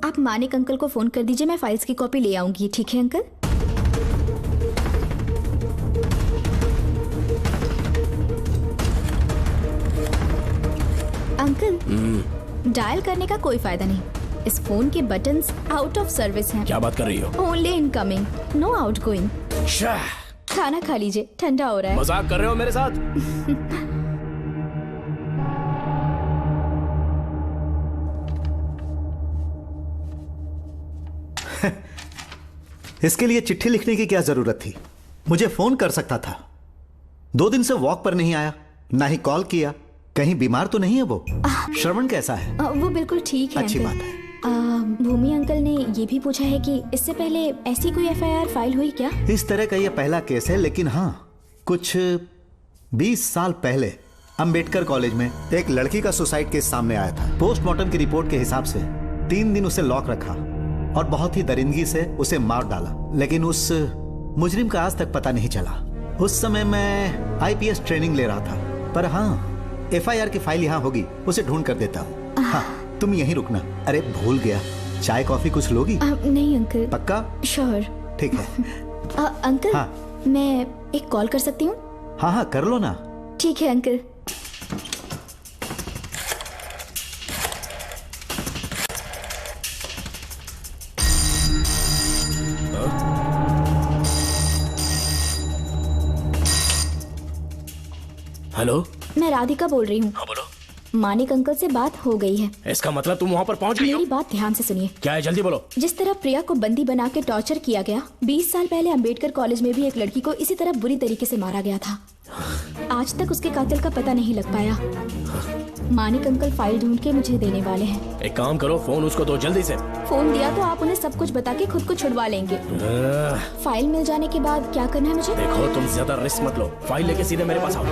आप मानिक अंकल को फोन कर दीजिए, मैं फाइल्स की कॉपी ले आऊंगी। ठीक है अंकल? अंकल, डायल करने का कोई फायदा नहीं। इस फोन के बटन्स आउट ऑफ सर्विस हैं। क्या बात कर रही हो? Only incoming, no outgoing. खाना खा लीजिए, ठंडा हो रहा है। मजाक कर रहे हो मेरे साथ? इसके लिए चिट्ठी लिखने की क्या जरूरत थी? मुझे फोन कर सकता था। 2 दिन से वॉक पर नहीं आया, ना ही कॉल किया। कहीं बीमार तो नहीं है वो? श्रवण कैसा है? वो बिल्कुल ठीक है। अच्छी अंकल। बात है। भूमि अंकल ने ये भी पूछा है कि इससे पहले ऐसी कोई FIR फाइल हुई क्या? इस तरह का ये पहला केस है, लेकिन हाँ, कुछ 20 साल पहले अंबेडकर कॉलेज में एक लड़की का सुसाइड केस सामने आया था। पोस्टमार्टम की रिपोर्ट के हिसाब से 3 दिन उसे लॉक रखा और बहुत ही दरिंदगी से उसे मार डाला, लेकिन उस मुजरिम का आज तक पता नहीं चला। उस समय मैं IPS ट्रेनिंग ले रहा था, पर हाँ, FIR की फाइल यहाँ होगी, उसे ढूंढ कर देता हूँ। हाँ, तुम यहीं रुकना। अरे भूल गया, चाय कॉफी कुछ लोगी? नहीं अंकल। पक्का? श्योर। ठीक है। अंकल, हाँ। मैं एक कॉल कर सकती हूँ? हाँ हाँ, कर लो ना। ठीक है अंकल। हेलो, मैं राधिका बोल रही हूँ। हाँ बोलो। मानिक अंकल से बात हो गई है। इसका मतलब तुम वहाँ पर पहुँच गई हो? मेरी बात ध्यान से सुनिए। क्या है, जल्दी बोलो। जिस तरह प्रिया को बंदी बना के टॉर्चर किया गया, 20 साल पहले अंबेडकर कॉलेज में भी एक लड़की को इसी तरह बुरी तरीके से मारा गया था। आज तक उसके कातिल का पता नहीं लग पाया। मानिक अंकल फाइल ढूंढ के मुझे देने वाले हैं। एक काम करो, फोन उसको दो जल्दी से। फोन दिया तो आप उन्हें सब कुछ बता के खुद को छुड़वा लेंगे। फाइल मिल जाने के बाद क्या करना है मुझे? देखो तुम ज्यादा रिस्क मत लो, फाइल लेके सीधे मेरे पास आओ।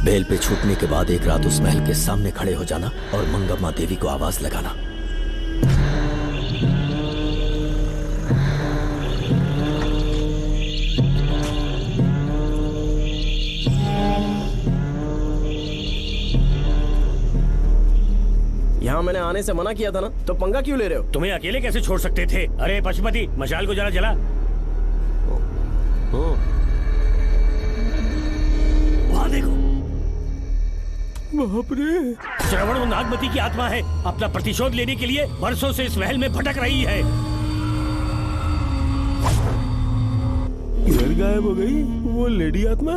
बेल पे छूटने के बाद एक रात उस महल के सामने खड़े हो जाना और मंगम्मा देवी को आवाज लगाना। यहाँ मैंने आने से मना किया था ना, तो पंगा क्यों ले रहे हो? तुम्हें अकेले कैसे छोड़ सकते थे? अरे पशुपति, मशाल को जरा जला। वहाँ देखो, बाप रे! श्रवण नागमती की आत्मा है, अपना प्रतिशोध लेने के लिए वर्षों से इस महल में भटक रही है। घर गायब हो गई वो लेडी आत्मा।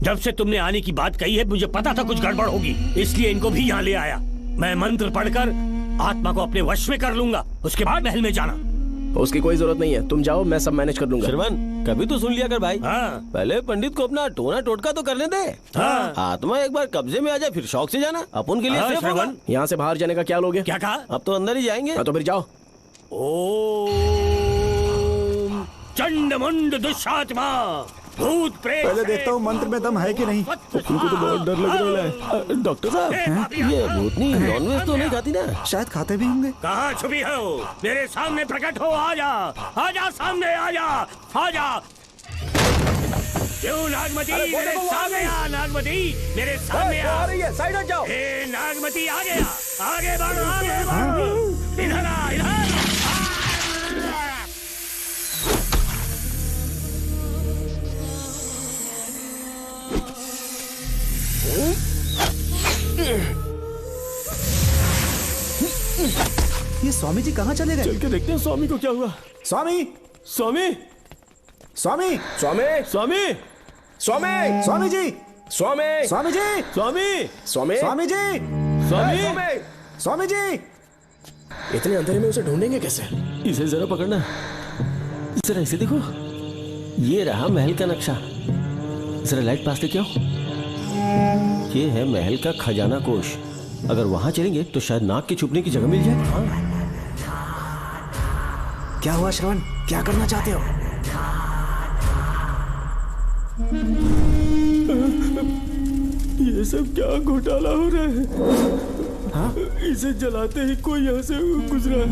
जब से तुमने आने की बात कही है मुझे पता था कुछ गड़बड़ होगी, इसलिए इनको भी यहाँ ले आया। मैं मंत्र पढ़कर आत्मा को अपने वश में कर लूंगा, उसके बाद महल में जाना। उसकी कोई जरूरत नहीं है, तुम जाओ, मैं सब मैनेज कर लूंगा। श्रवण, कभी तो सुन लिया कर भाई। हाँ। पहले पंडित को अपना टोना टोटका तो करने दे। हाँ। आत्मा एक बार कब्जे में आ जाए फिर शौक से जाना, अपन के लिए हाँ, सेफ होगा। श्रवण, यहाँ से बाहर जाने का क्या लोगे? क्या कहा? अब तो अंदर ही जाएंगे। तो फिर जाओ। ओम चंडमुंड दुष्टात्मा भूत प्रेत। पहले देखता हूँ मंत्र में दम है कि नहीं। उनको तो बहुत डर लग रहा है। डॉक्टर साहब, ये भूतनी नॉनवेज तो नहीं खाती ना? शायद खाते भी होंगे। कहाँ छुपी हो? मेरे सामने प्रकट हो, आजा, आजा सामने, आजा, आजा। क्यों नागमती मेरे सामने आ, नागमती मेरे सामने आ। साइड हट जाओ। ए नागमती आ गया, आगे बढ़, आगे बढ़। इधर आ, इधर। ये स्वामी जी कहाँ चले गए? चल के देखते हैं स्वामी को क्या हुआ। स्वामी, स्वामी, स्वामी, स्वामी, स्वामी, स्वामी, स्वामी जी, स्वामी, स्वामी जी, स्वामी, स्वामी, स्वामी जी, स्वामी, स्वामी जी। इतने अंधेरे में उसे ढूंढेंगे कैसे? इसे जरा पकड़ना, जरा इसे देखो, ये रहा महल का नक्शा। जरा लाइट पास लेके आओ। ये है महल का खजाना कोष। अगर वहां चलेंगे तो शायद नाग के छुपने की जगह मिल जाए। क्या हुआ श्रवण, क्या करना चाहते हो? ये सब क्या घोटाला हो रहा है? हाँ? इसे जलाते ही कोई यहाँ से गुजरा।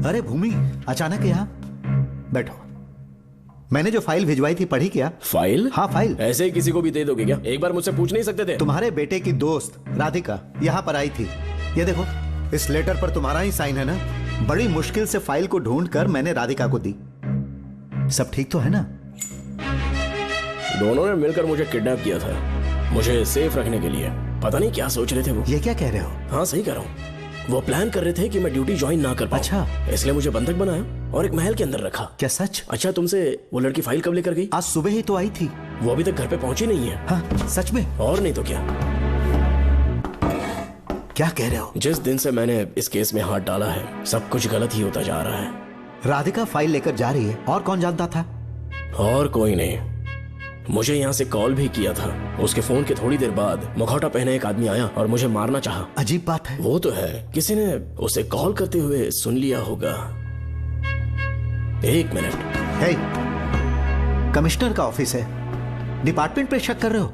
अरे भूमि, अचानक यहाँ? बैठो। मैंने जो फाइल भिजवाई थी पढ़ी क्या? फाइल? हाँ फाइल। ऐसे ही किसी को भी दे दोगे क्या? एक बार मुझसे पूछ नहीं सकते थे? तुम्हारे बेटे की दोस्त राधिका यहाँ पर आई थी। ये देखो, इस लेटर पर तुम्हारा ही साइन है ना? बड़ी मुश्किल से फाइल को ढूंढ कर मैंने राधिका को दी। सब ठीक तो है ना? दोनों ने मिलकर मुझे किडनैप किया था, मुझे सेफ रखने के लिए। पता नहीं क्या सोच रहे थे वो। ये क्या कह रहे हो? हाँ सही कह रहा हूँ। वो प्लान कर रहे थे कि मैं ड्यूटी ज्वाइन ना कर पाऊं। अच्छा। इसलिए मुझे बंधक बनाया और एक महल के अंदर रखा। क्या सच? अच्छा, तुमसे वो लड़की फाइल कब लेकर गई? आज सुबह ही तो आई थी। वो अभी तक घर पे पहुंची नहीं है। हाँ सच में? और नहीं तो क्या। क्या कह रहे हो? जिस दिन से मैंने इस केस में हाथ डाला है, सब कुछ गलत ही होता जा रहा है। राधिका फाइल लेकर जा रही है, और कौन जानता था? और कोई नहीं। मुझे यहाँ से कॉल भी किया था। उसके फोन के थोड़ी देर बाद मुखौटा पहने एक आदमी आया और मुझे मारना चाहा। अजीब बात है। वो तो है, किसी ने उसे कॉल करते हुए सुन लिया होगा। एक मिनट। हे, कमिश्नर का ऑफिस है, डिपार्टमेंट पे शक कर रहे हो?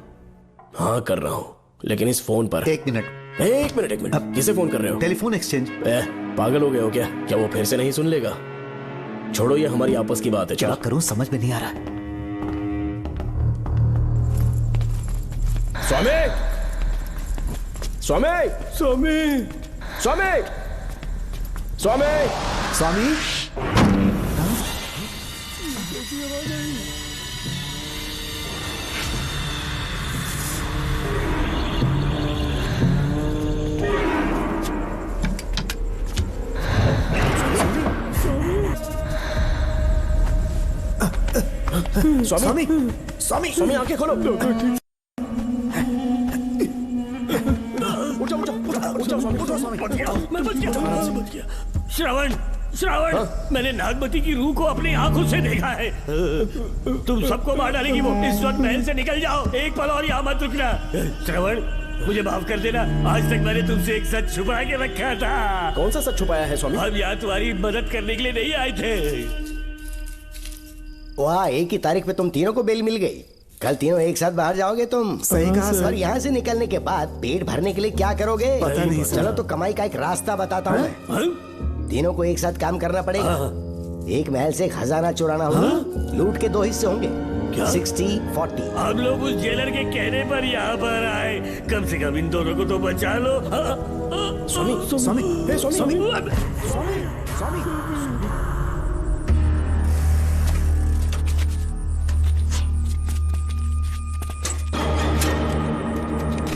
हाँ कर रहा हूँ, लेकिन इस फोन पर। एक मिनट। किसे फोन कर रहे हो? Telephone exchange. पागल हो गए हो क्या? क्या वो फिर से नहीं सुन लेगा? छोड़ो, ये हमारी आपस की बात है। क्या करूं समझ में नहीं आ रहा। स्वामी, स्वामी, स्वामी, स्वामी, स्वामी, स्वामी। स्वामी, स्वामी, स्वामी, आंखें खोलो। मैं बच गया। श्रावण, श्रावण, मैंने नागमती की रूह को अपनी आंखों से देखा है। तुम सबको मार डालेगी वो। इस वक्त महल से निकल जाओ, एक पल और यहाँ मत रुकना। श्रावण, मुझे माफ कर देना, आज तक मैंने तुमसे एक सच छुपा के रखा था। कौन सा सच छुपाया है स्वामी? हम यहाँ तुम्हारी मदद करने के लिए नहीं आए थे। वाह, एक ही तारीख पे तुम तीनों को बेल मिल गई। कल तीनों एक साथ बाहर जाओगे तुम। सही कहा सर। और यहाँ से निकलने के बाद पेट भरने के लिए क्या करोगे? पता नहीं सर। चलो तो कमाई का एक रास्ता बताता हूँ मैं। तीनों को एक साथ काम करना पड़ेगा। एक महल से खजाना चुराना होगा। लूट के 2 हिस्से होंगे। 60-40। हम लोग उस जेलर के कहने पर यहाँ पर आए। कम से कम इन दोनों को तो बचा लो। स्वामी, स्वामी, स्वामी, स्वामी।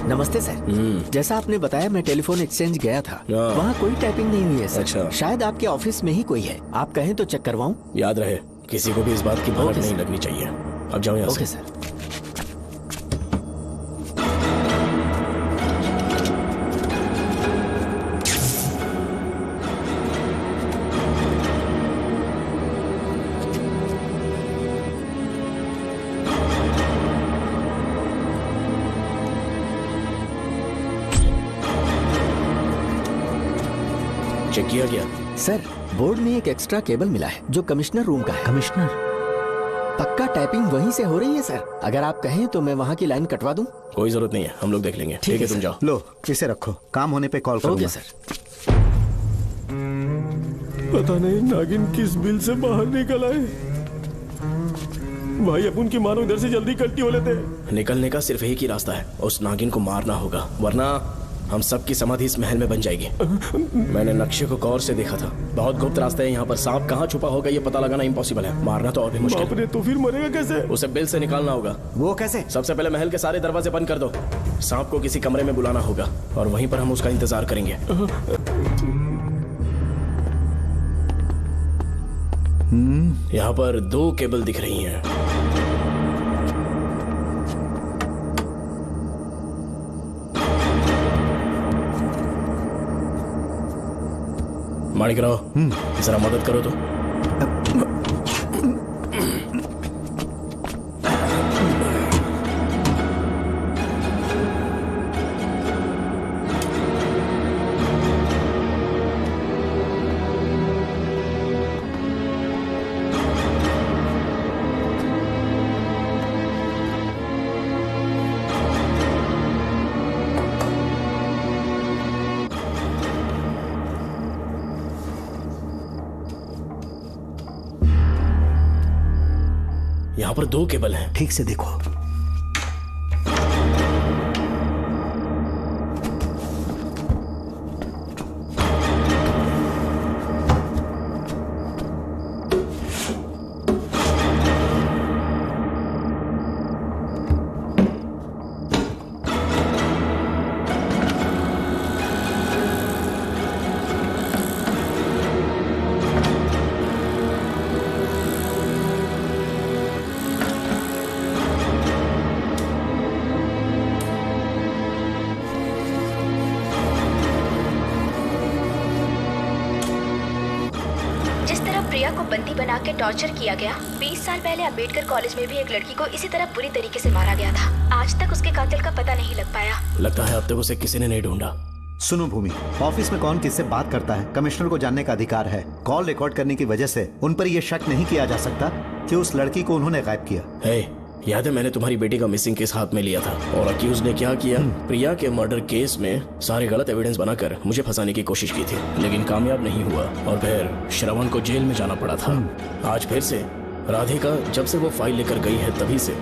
नमस्ते सर। जैसा आपने बताया, मैं टेलीफोन एक्सचेंज गया था। वहाँ कोई टाइपिंग नहीं हुई है सर। अच्छा। शायद आपके ऑफिस में ही कोई है। आप कहें तो चेक करवाऊं? याद रहे, किसी को भी इस बात की भनक नहीं लगनी चाहिए। अब जाओ यहाँ से। Okay sir. चेक किया गया सर। बोर्ड में एक एक्स्ट्रा केबल मिला है जो कमिश्नर रूम का है। कमिश्नर? पक्का टाइपिंग वहीं से हो रही है सर। अगर आप कहें तो मैं वहाँ की लाइन कटवा दूं? कोई जरूरत नहीं है, हम लोग देख लेंगे। ठीक है, तुम जाओ। लो, इसे रखो, काम होने पे कॉल करूंगा। Okay sir. पता नहीं नागिन किस बिल से बाहर निकल आए। भाई अपन की मानो इधर से जल्दी कल्टी हो लेते। निकलने का सिर्फ एक ही रास्ता है, उस नागिन को मारना होगा, वरना हम सबकी समाधि इस महल में बन जाएगी। मैंने नक्शे को गौर से देखा था। बहुत गुप्त रास्ता है यहाँ पर। सांप कहाँ छुपा होगा ये पता लगाना इम्पॉसिबल है। मारना तो और भी मुश्किल। बाप रे, तो फिर मरेगा कैसे? उसे बिल से निकालना होगा। वो कैसे? सबसे पहले महल के सारे दरवाजे बंद कर दो। सांप को किसी कमरे में बुलाना होगा और वहीं पर हम उसका इंतजार करेंगे। यहाँ पर 2 केबल दिख रही हैं। माणिकराव, जरा मदद करो तो। यहाँ पर 2 केबल हैं। ठीक से देखो। बना के टॉर्चर किया गया। 20 साल पहले अंबेडकर कॉलेज में भी एक लड़की को इसी तरह बुरी तरीके से मारा गया था। आज तक उसके कातिल का पता नहीं लग पाया। लगता है अब तक उसे किसी ने नहीं ढूंढा। सुनो भूमि, ऑफिस में कौन किससे बात करता है कमिश्नर को जानने का अधिकार है। कॉल रिकॉर्ड करने की वजह से उन पर यह शक नहीं किया जा सकता कि उस लड़की को उन्होंने गायब किया। याद है मैंने तुम्हारी बेटी का मिसिंग केस हाथ में लिया था और अक्यूज ने क्या किया, प्रिया के मर्डर केस में सारे गलत एविडेंस बनाकर मुझे फंसाने की कोशिश की थी, लेकिन कामयाब नहीं हुआ और फिर श्रवण को जेल में जाना पड़ा था। आज फिर से राधिका जब से वो फाइल लेकर गई है तभी से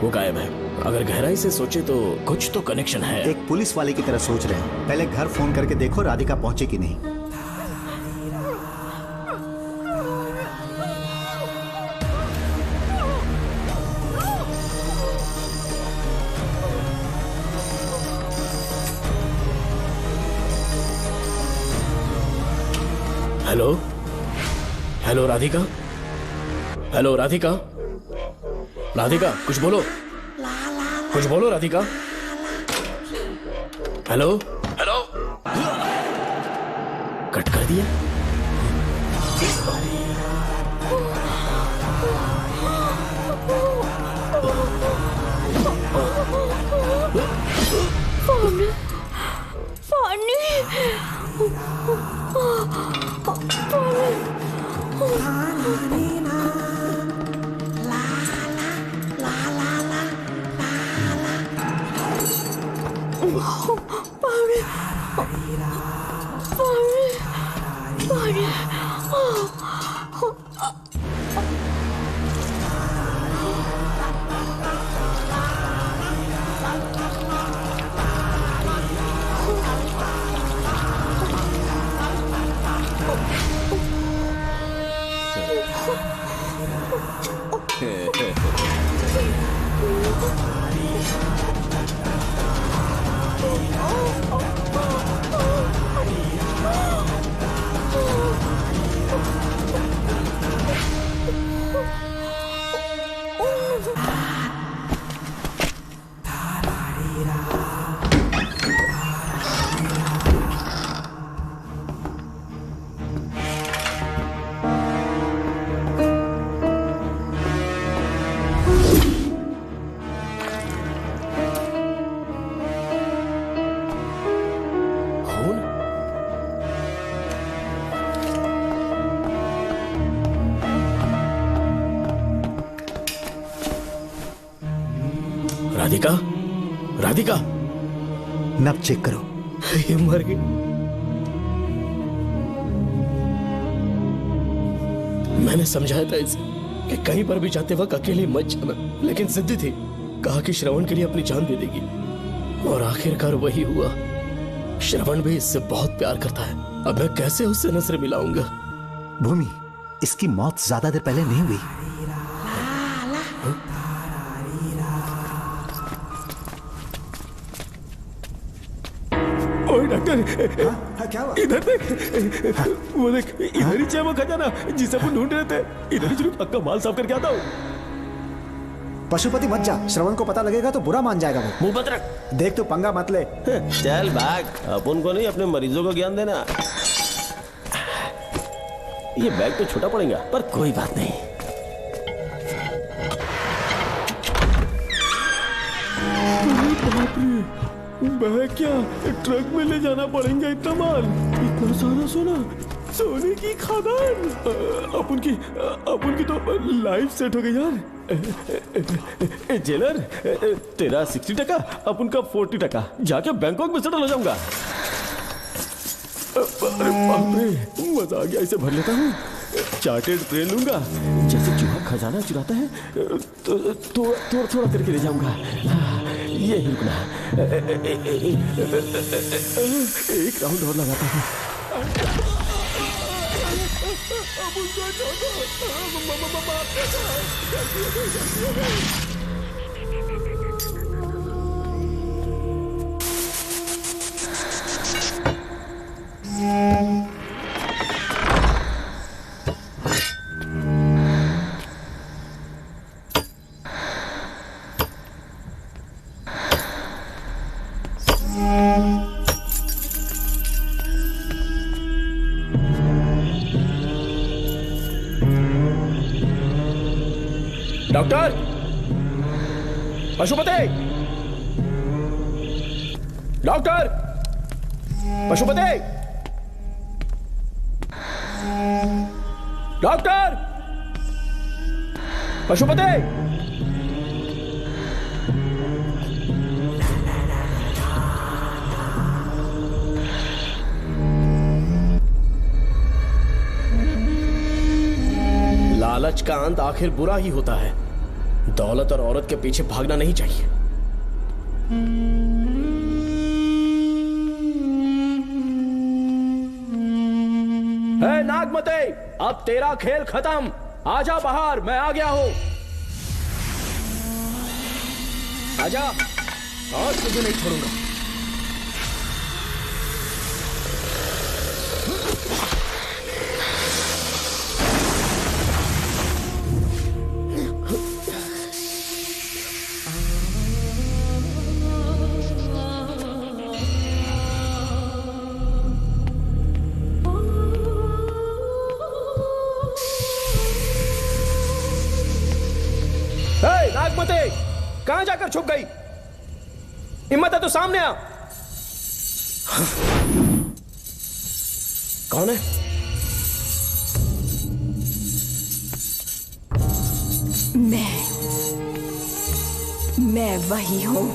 वो गायब है। अगर गहराई से सोचे तो कुछ तो कनेक्शन है। एक पुलिस वाले की तरह सोच रहे हैं। पहले घर फोन करके देखो राधिका पहुंचे कि नहीं। Hello hello Radhika, hello Radhika, Radhika कुछ बोलो, कुछ बोलो राधिका। हेलो हेलो, कट कर दिया। राधिका, राधिका, नब चेक करो। ये मर गई। मैंने समझाया था इसे कि कहीं पर भी जाते वक्त अकेले मत जाना, लेकिन जिद्दी थी। कहा कि श्रवण के लिए अपनी जान दे देगी और आखिरकार वही हुआ। श्रवण भी इससे बहुत प्यार करता है। अब मैं कैसे उससे नजर मिलाऊंगा। भूमि, इसकी मौत ज्यादा देर पहले नहीं हुई। ओए डॉक्टर, क्या हुआ? इधर देख, वो देख, इधर ही वो खजाना जिसे अपन ढूंढ रहे थे। इधर ही चलो, पक्का माल साफ करके आता हूँ। पशुपति मत जा, श्रवण को पता लगेगा तो बुरा मान जाएगा वो। मुंह बंद रख। देख तू पंगा मत ले। चल भाग, अपन को नहीं अपने मरीजों को ज्ञान देना। ये बैग तो छोटा पड़ेगा पर कोई बात नहीं। बैग क्या ट्रक में ले जाना पड़ेगा इतना माल, इतना सारा सोना, सोने की खदान। अपन की तो लाइफ सेट हो गई यार। जेलर, तेरा 60%, अपन का 40%। जाके बैंकॉक में सेटल हो जाऊंगा। अरे बाप रे, मजा आ गया, इसे भर लेता हूँ। चार्टेड ट्रेन लूंगा, जैसे चूहा खजाना चुराता है तो थोड़ा थोड़ा करके ले जाऊंगा। ये ही रुकना, एक राउंड और लगाता हूँ। Doctor, Pashupati, doctor, Pashupati, doctor, Pashupati. लालच का अंत आखिर बुरा ही होता है। दौलत और औरत के पीछे भागना नहीं चाहिए। हे नागमते, अब तेरा खेल खत्म। आजा बाहर, मैं आ गया हूं। आजा, आज तुझे नहीं छोड़ूंगा। नागमते, कहां जाकर छुप गई? हिम्मत है तो सामने आ। कौन है? मैं वही हूं।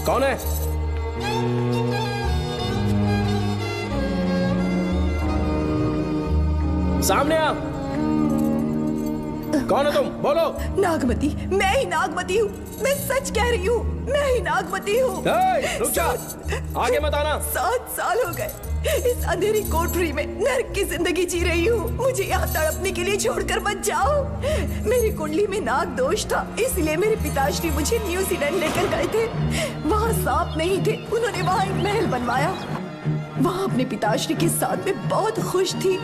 कौन है? सामने आ। कौन है तुम? बोलो। नागमती, मैं ही नागमती हूँ। मैं सच कह रही हूँ, मैं ही नागमती हूँ। रुक जा, आगे मत आना। 7 साल हो गए इस अंधेरी कोठरी में नर्क की जिंदगी जी रही हूँ। मुझे यहाँ तड़पने के लिए छोड़कर मत जाओ। मेरी कुंडली में नाग दोष था, इसलिए मेरे पिताश्री मुझे न्यूजीलैंड लेकर गए थे। वहाँ सांप नहीं थे, उन्होंने वहाँ एक महल बनवाया। वहाँ अपने पिताश्री के साथ में बहुत खुश थी।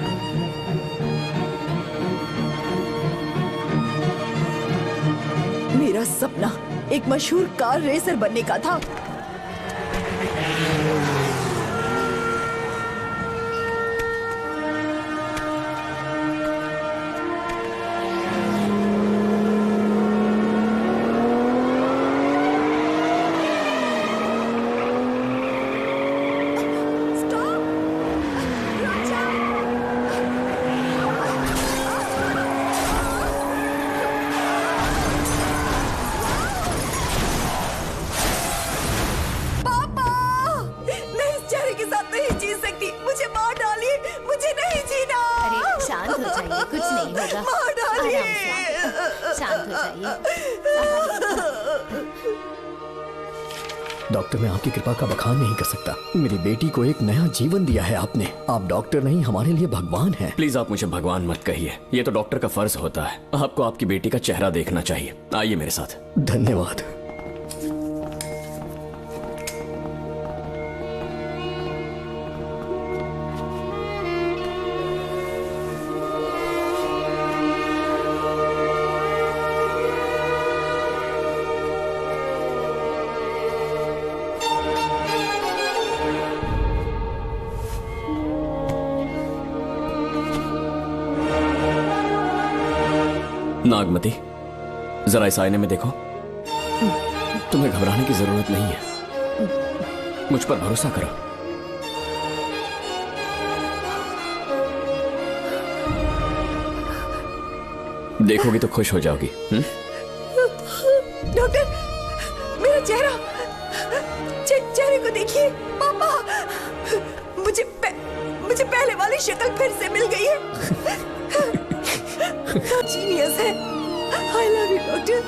मेरा सपना एक मशहूर कार रेसर बनने का था। डॉक्टर, मैं आपकी कृपा का बखान नहीं कर सकता। मेरी बेटी को एक नया जीवन दिया है आपने। आप डॉक्टर नहीं, हमारे लिए भगवान हैं। प्लीज आप मुझे भगवान मत कहिए, ये तो डॉक्टर का फर्ज होता है। आपको आपकी बेटी का चेहरा देखना चाहिए। आइए मेरे साथ। धन्यवाद। नागमती, जरा इस आईने में देखो। तुम्हें घबराने की जरूरत नहीं है, मुझ पर भरोसा करो। देखोगी तो खुश हो जाओगी। डॉक्टर, मेरा चेहरा, चेहरे को देखिए। पापा, मुझे पहले वाली शक्ल फिर से मिल गई है। जीनियस है। I love you doctor.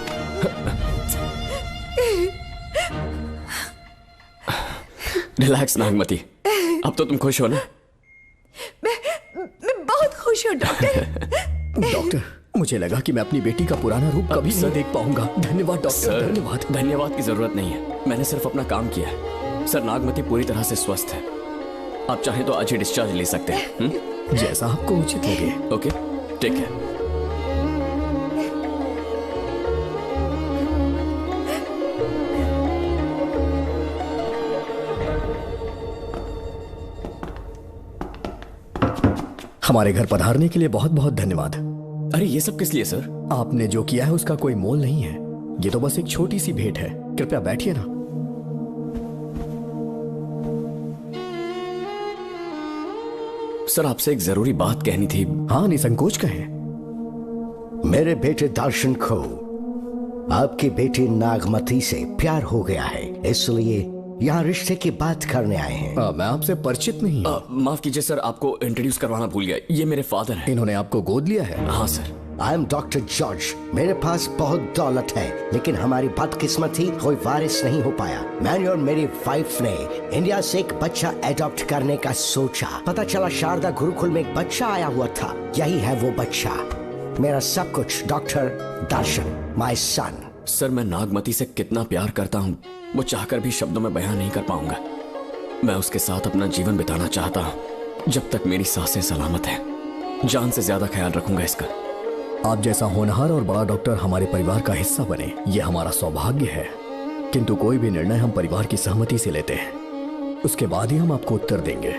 Relax Nagmati, अब तो तुम खुश हो ना? मैं बहुत खुश हूँ डॉक्टर। डॉक्टर, मुझे लगा कि मैं अपनी बेटी का पुराना रूप कभी नहीं देख पाऊंगा। धन्यवाद डॉक्टर, धन्यवाद। धन्यवाद की जरूरत नहीं है, मैंने सिर्फ अपना काम किया है। सर, नागमती पूरी तरह से स्वस्थ है। आप चाहें तो आज ही डिस्चार्ज ले सकते हैं। जैसा आपको उचित लगे। ओके, ठीक है। हमारे घर पधारने के लिए बहुत बहुत धन्यवाद। अरे ये सब किस लिए सर? आपने जो किया है उसका कोई मोल नहीं है। ये तो बस एक छोटी सी भेंट है। कृपया बैठिए ना। सर, आपसे एक जरूरी बात कहनी थी। हाँ, निसंकोच कहें। मेरे बेटे दर्शन को आपकी बेटी नागमती से प्यार हो गया है, इसलिए यहाँ रिश्ते की बात करने आए हैं। मैं आपसे परिचित नहीं। माफ कीजिए सर, आपको इंट्रोड्यूस करवाना भूल गया। ये मेरे फादर हैं। इन्होंने आपको गोद लिया है? हाँ sir. I am doctor George. मेरे पास बहुत दौलत है, लेकिन हमारी बदकिस्मती कोई वारिस नहीं हो पाया। मैंने और मेरी वाइफ ने इंडिया से एक बच्चा एडॉप्ट करने का सोचा। पता चला शारदा गुरुकुल में एक बच्चा आया हुआ था। यही है वो बच्चा, मेरा सब कुछ। Doctor Darshan, my son. Sir, मैं नागमती से कितना प्यार करता हूँ वो चाहकर भी शब्दों में बयां नहीं कर पाऊंगा। मैं उसके साथ अपना जीवन बिताना चाहता हूँ, जब तक मेरी सांसें सलामत हैं। जान से ज्यादा ख्याल रखूंगा इसका। आप जैसा होनहार और बड़ा डॉक्टर हमारे परिवार का हिस्सा बने, ये हमारा सौभाग्य है। किंतु कोई भी निर्णय हम परिवार की सहमति से लेते हैं, उसके बाद ही हम आपको उत्तर देंगे।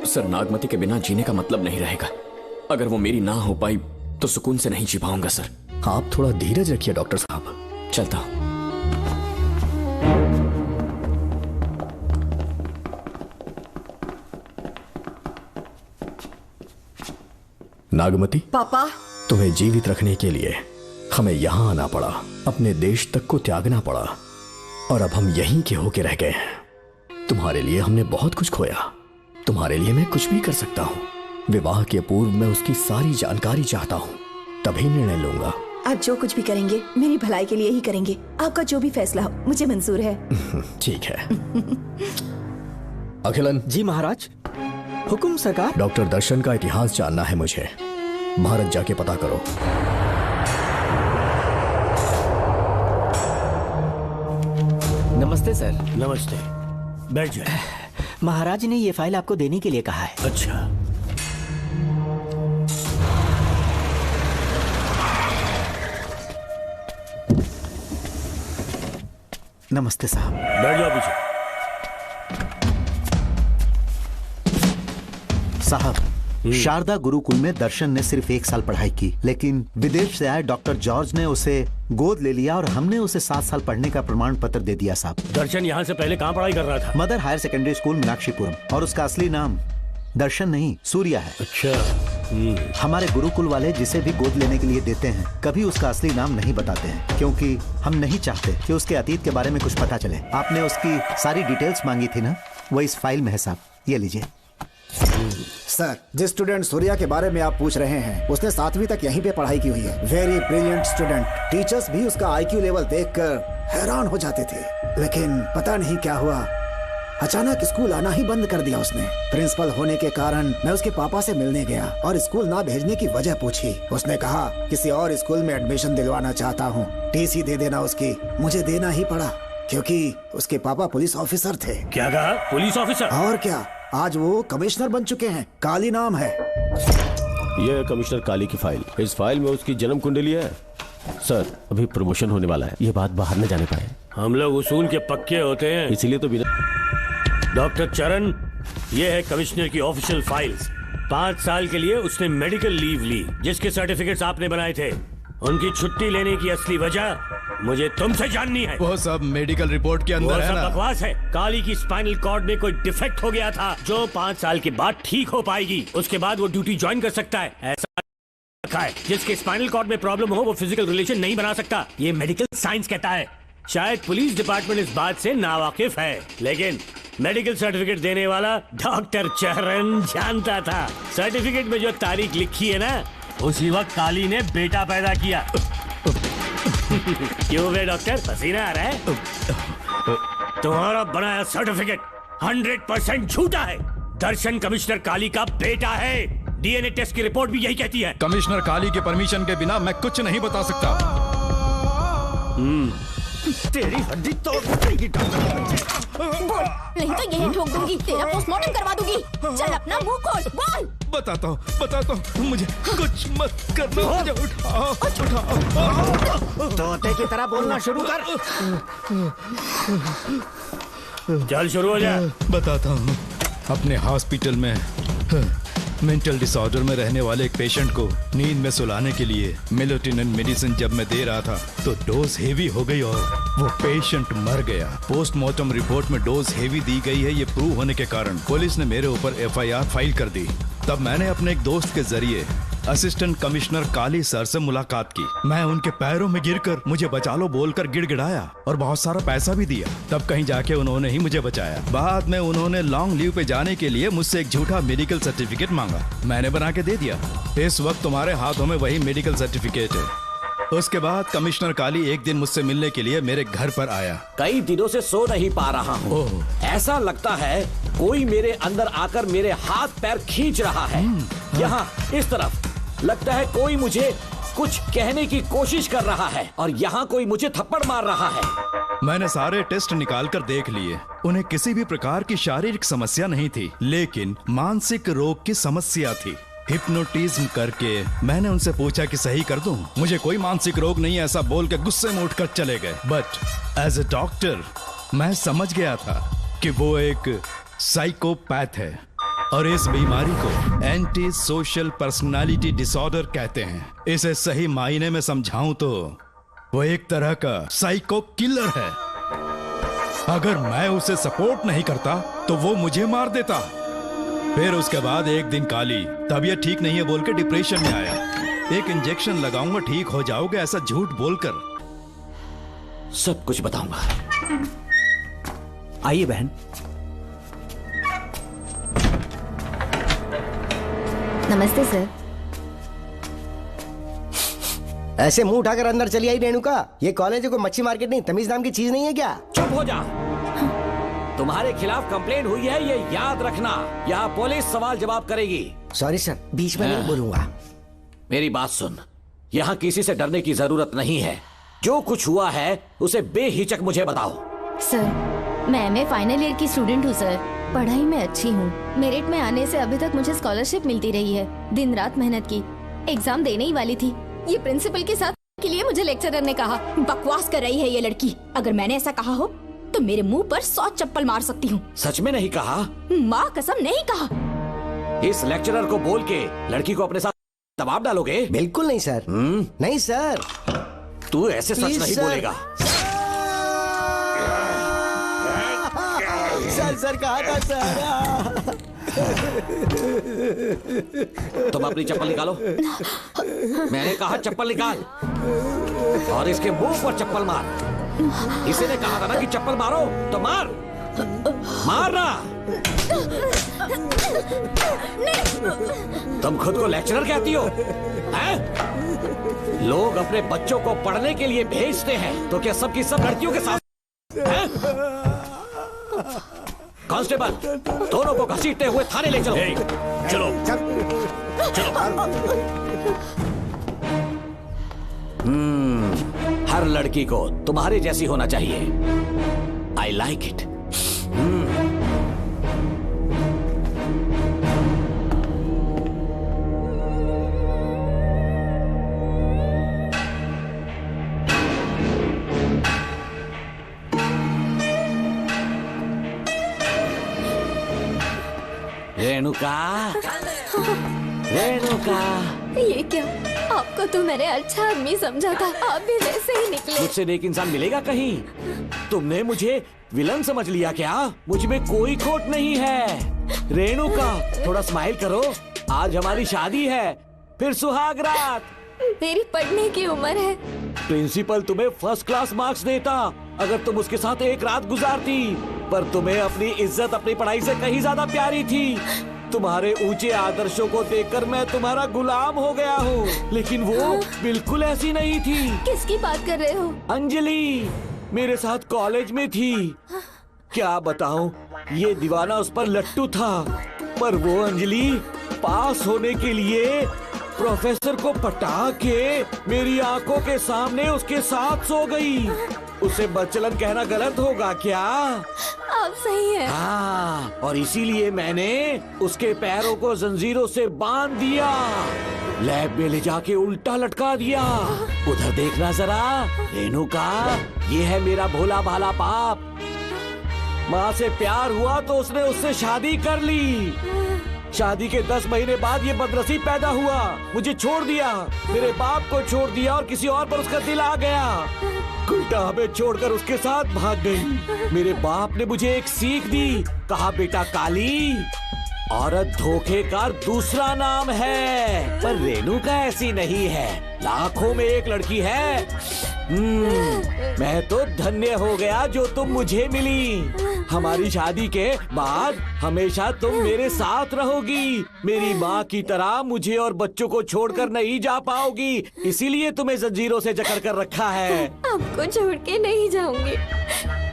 सर, नागमती के बिना जीने का मतलब नहीं रहेगा। अगर वो मेरी ना हो पाई तो सुकून से नहीं जी पाऊंगा सर। आप थोड़ा धीरज रखिए डॉक्टर साहब। चलता हूं। नागमती, पापा, तुम्हें जीवित रखने के लिए हमें यहाँ आना पड़ा, अपने देश तक को त्यागना पड़ा, और अब हम यहीं के होके रह गए हैं। तुम्हारे लिए हमने बहुत कुछ खोया, तुम्हारे लिए मैं कुछ भी कर सकता हूँ। विवाह के पूर्व मैं उसकी सारी जानकारी चाहता हूँ, तभी निर्णय लूंगा। आप जो कुछ भी करेंगे मेरी भलाई के लिए ही करेंगे। आपका जो भी फैसला हो मुझे मंजूर है। ठीक है। अखिलन। जी महाराज। हुकुम सरकार। डॉक्टर दर्शन का इतिहास जानना है मुझे। भारत जाके पता करो। नमस्ते सर। नमस्ते, बैठ जाए। महाराज ने ये फाइल आपको देने के लिए कहा है। अच्छा, नमस्ते साहब। बैठ जाओ पीछे। साहब, शारदा गुरुकुल में दर्शन ने सिर्फ 1 साल पढ़ाई की, लेकिन विदेश से आए डॉक्टर जॉर्ज ने उसे गोद ले लिया और हमने उसे 7 साल पढ़ने का प्रमाण पत्र दे दिया साहब। दर्शन यहाँ से पहले कहाँ पढ़ाई कर रहा था? Mother higher secondary school Meenakshipuram, और उसका असली नाम दर्शन नहीं, सूर्या है। अच्छा। हमारे गुरुकुल वाले जिसे भी गोद लेने के लिए देते हैं कभी उसका असली नाम नहीं बताते हैं, क्योंकि हम नहीं चाहते कि उसके अतीत के बारे में कुछ पता चले। आपने उसकी सारी डिटेल्स मांगी थी ना, वो इस फाइल में है साहब, ये लीजिए। सर, जिस स्टूडेंट सूर्या के बारे में आप पूछ रहे हैं उसने 7वीं तक यहीं पे पढ़ाई की हुई है। Very brilliant student. टीचर्स भी उसका IQ लेवल देखकर हैरान हो जाते थे, लेकिन पता नहीं क्या हुआ, अचानक स्कूल आना ही बंद कर दिया उसने। प्रिंसिपल होने के कारण मैं उसके पापा से मिलने गया और स्कूल ना भेजने की वजह पूछी। उसने कहा किसी और स्कूल में एडमिशन दिलवाना चाहता हूँ, TC दे देना उसकी। मुझे देना ही पड़ा क्योंकि उसके पापा पुलिस ऑफिसर थे। क्या कहा? Police officer? और क्या, आज वो कमिश्नर बन चुके हैं। काली नाम है। यह कमिश्नर काली की फाइल। इस फाइल में उसकी जन्म कुंडली है। सर, अभी प्रमोशन होने वाला है, ये बात बाहर न जाने पाए। हम लोग उसूल के पक्के होते हैं, इसीलिए तो बिना। डॉक्टर चरण, ये है कमिश्नर की ऑफिशियल फाइल्स। 5 साल के लिए उसने मेडिकल लीव ली, जिसके सर्टिफिकेट्स आपने बनाए थे। उनकी छुट्टी लेने की असली वजह मुझे तुमसे जाननी है। वो सब मेडिकल रिपोर्ट के अंदर वो है सब ना? बकवास है। काली की स्पाइनल कॉर्ड में कोई डिफेक्ट हो गया था जो 5 साल के बाद ठीक हो पाएगी। उसके बाद वो ड्यूटी ज्वाइन कर सकता है। ऐसा रखा है जिसके स्पाइनल कॉर्ड में प्रॉब्लम हो वो फिजिकल रिलेशन नहीं बना सकता। ये मेडिकल साइंस कहता है। शायद पुलिस डिपार्टमेंट इस बात से नावाकिफ है, लेकिन मेडिकल सर्टिफिकेट देने वाला डॉक्टर चरण जानता था। सर्टिफिकेट में जो तारीख लिखी है ना, उसी वक्त काली ने बेटा पैदा किया। क्यों बे डॉक्टर, पसीना आ रहा है? तुम्हारा बनाया सर्टिफिकेट 100% झूठा है। दर्शन कमिश्नर काली का बेटा है। डीएनए टेस्ट की रिपोर्ट भी यही कहती है। कमिश्नर काली के परमिशन के बिना मैं कुछ नहीं बता सकता। तेरी हड्डी तोड़ देगी बोल, नहीं तो यही ठोक दूंगी। तेरा पोस्टमार्टम करवा दूंगी। चल अपना मुंह खोल, बोल। बताता हूँ, मुझे कुछ मत करना। मुझे उठाओ। तोते की तरह बोलना शुरू कर। चल शुरू हो जा। बताता हूँ। अपने हॉस्पिटल में मेंटल डिसऑर्डर में रहने वाले एक पेशेंट को नींद में सुलाने के लिए मेलेटोनिन मेडिसिन जब मैं दे रहा था तो डोज हेवी हो गई और वो पेशेंट मर गया। पोस्टमार्टम रिपोर्ट में डोज हेवी दी गई है, ये प्रूव होने के कारण पुलिस ने मेरे ऊपर एफआईआर फाइल कर दी। तब मैंने अपने एक दोस्त के जरिए असिस्टेंट कमिश्नर काली सर से मुलाकात की। मैं उनके पैरों में गिरकर मुझे बचा लो बोलकर गिड़गिड़ाया और बहुत सारा पैसा भी दिया। तब कहीं जाके उन्होंने ही मुझे बचाया। बाद में उन्होंने लॉन्ग लीव पे जाने के लिए मुझसे एक झूठा मेडिकल सर्टिफिकेट मांगा। मैंने बना के दे दिया। इस वक्त तुम्हारे हाथों में वही मेडिकल सर्टिफिकेट है। उसके बाद कमिश्नर काली एक दिन मुझसे मिलने के लिए मेरे घर पर आया। कई दिनों से सो नहीं पा रहा हूँ। ऐसा लगता है कोई मेरे अंदर आकर मेरे हाथ पैर खींच रहा है। यहाँ इस तरफ लगता है कोई मुझे कुछ कहने की कोशिश कर रहा है और यहाँ कोई मुझे थप्पड़ मार रहा है। मैंने सारे टेस्ट निकाल कर देख लिए। उन्हें किसी भी प्रकार की शारीरिक समस्या नहीं थी, लेकिन मानसिक रोग की समस्या थी। हिप्नोटिज्म करके मैंने उनसे पूछा कि सही कर दूं। मुझे कोई मानसिक रोग नहीं, ऐसा बोल के गुस्से में उठकर चले गए। बट एज ए डॉक्टर मैं समझ गया था कि वो एक साइकोपैथ है और इस बीमारी को एंटी सोशल पर्सनालिटी डिसऑर्डर कहते हैं। इसे सही मायने में समझाऊं तो वो एक तरह का साइको किलर है। अगर मैं उसे सपोर्ट नहीं करता तो वो मुझे मार देता। फिर उसके बाद एक दिन काली तबीयत ठीक नहीं है बोल के डिप्रेशन में आया। एक इंजेक्शन लगाऊंगा ठीक हो जाओगे ऐसा झूठ बोलकर सब कुछ बताऊंगा। आइए बहन। नमस्ते सर। ऐसे मुंह उठाकर अंदर चली आई रेणुका। ये कॉलेज है कोई मच्छी मार्केट नहीं, तमीज नाम की चीज नहीं है क्या? चुप हो जा। तुम्हारे खिलाफ कंप्लेंट हुई है, ये याद रखना। यहाँ पुलिस सवाल जवाब करेगी। सॉरी सर, बीच में नहीं बोलूंगा। मेरी बात सुन, यहाँ किसी से डरने की जरूरत नहीं है। जो कुछ हुआ है उसे बेहिचक मुझे बताओ। सर मैं एमए फाइनल ईयर की स्टूडेंट हूँ सर। पढ़ाई में अच्छी हूँ। मेरिट में आने से अभी तक मुझे स्कॉलरशिप मिलती रही है। दिन रात मेहनत की, एग्जाम देने ही वाली थी। ये प्रिंसिपल के साथ के लिए मुझे लेक्चरर ने कहा बकवास कर रही है ये लड़की। अगर मैंने ऐसा कहा हो तो मेरे मुंह पर 100 चप्पल मार सकती हूँ। सच में नहीं कहा? माँ कसम नहीं कहा। इस लेक्चरर को बोल के लड़की को अपने साथ दबाव डालोगे? बिल्कुल नहीं सर। नहीं सर। तू ऐसे सच नहीं बोलेगा। सर कहा था सर। तुम अपनी चप्पल निकालो। मैंने कहा चप्पल निकाल और इसके मुंह पर चप्पल मार। इसी ने कहा था ना कि चप्पल मारो तो मार। मारना। तुम खुद को लेक्चरर कहती हो हैं? लोग अपने बच्चों को पढ़ने के लिए भेजते हैं तो क्या सबकी सब लड़कियों के साथ हैं? कांस्टेबल, दोनों को घसीटते हुए थाने ले चलो। चलो हर लड़की को तुम्हारे जैसी होना चाहिए। I like it. Renuka, Renuka, ये क्या? आपको तो मैंने अच्छा आदमी समझा था, आप भी वैसे ही निकले। मुझसे नेक इंसान मिलेगा कहीं? तुमने मुझे विलन समझ लिया क्या? मुझ में कोई खोट नहीं है। रेणुका, थोड़ा स्माइल करो। आज हमारी शादी है, फिर सुहाग रात। मेरी पढ़ने की उम्र है। प्रिंसिपल तुम्हें फर्स्ट क्लास मार्क्स देता अगर तुम उसके साथ एक रात गुजारती, पर तुम्हें अपनी इज्जत अपनी पढ़ाई से कहीं ज्यादा प्यारी थी। तुम्हारे ऊंचे आदर्शों को देखकर मैं तुम्हारा गुलाम हो गया हूँ, लेकिन वो बिल्कुल ऐसी नहीं थी। किसकी बात कर रहे हो? अंजलि मेरे साथ कॉलेज में थी। क्या बताऊं, ये दीवाना उस पर लट्टू था, पर वो अंजलि पास होने के लिए प्रोफेसर को पटा के मेरी आंखों के सामने उसके साथ सो गई। उसे बदचलन कहना गलत होगा क्या? आप सही है। हाँ, और इसीलिए मैंने उसके पैरों को जंजीरों से बांध दिया, लैब में ले जाके उल्टा लटका दिया। उधर देखना जरा रेणुका, ये है मेरा भोला भाला पाप। माँ से प्यार हुआ तो उसने उससे शादी कर ली। शादी के 10 महीने बाद ये बदनसीब पैदा हुआ, मुझे छोड़ दिया, मेरे बाप को छोड़ दिया और किसी और पर उसका दिल आ गया। उल्टा हमें छोड़कर उसके साथ भाग गई। मेरे बाप ने मुझे एक सीख दी, कहा बेटा काली, औरत धोखे का दूसरा नाम है। पर रेणुका ऐसी नहीं है, लाखों में एक लड़की है। मैं तो धन्य हो गया जो तुम मुझे मिली। हमारी शादी के बाद हमेशा तुम मेरे साथ रहोगी। मेरी माँ की तरह मुझे और बच्चों को छोड़कर नहीं जा पाओगी, इसीलिए तुम्हें जंजीरों से जकड़ कर रखा है। आपको छोड़ के नहीं जाऊंगी।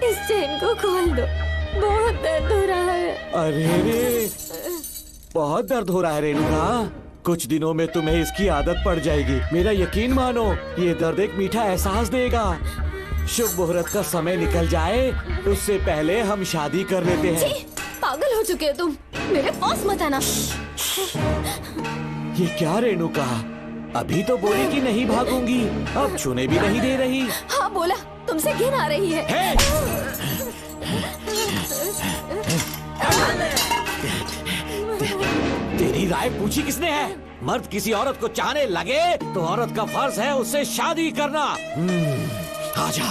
इस चेन को खोल दो, बहुत दर्द हो रहा है। अरे रे, बहुत दर्द हो रहा है रेणुका। कुछ दिनों में तुम्हें इसकी आदत पड़ जाएगी, मेरा यकीन मानो। ये दर्द एक मीठा एहसास देगा। शुभ मुहूर्त का समय निकल जाए उससे पहले हम शादी कर लेते हैं। पागल हो चुके हो तुम, मेरे पास मत आना। ये क्या रेणुका, अभी तो बोली कि नहीं भागूंगी, अब छूने भी नहीं दे रही। हाँ बोला, तुमसे घिन आ रही है। तेरी राय पूछी किसने है? मर्द किसी औरत को चाहने लगे तो औरत का फर्ज है उससे शादी करना। आजा।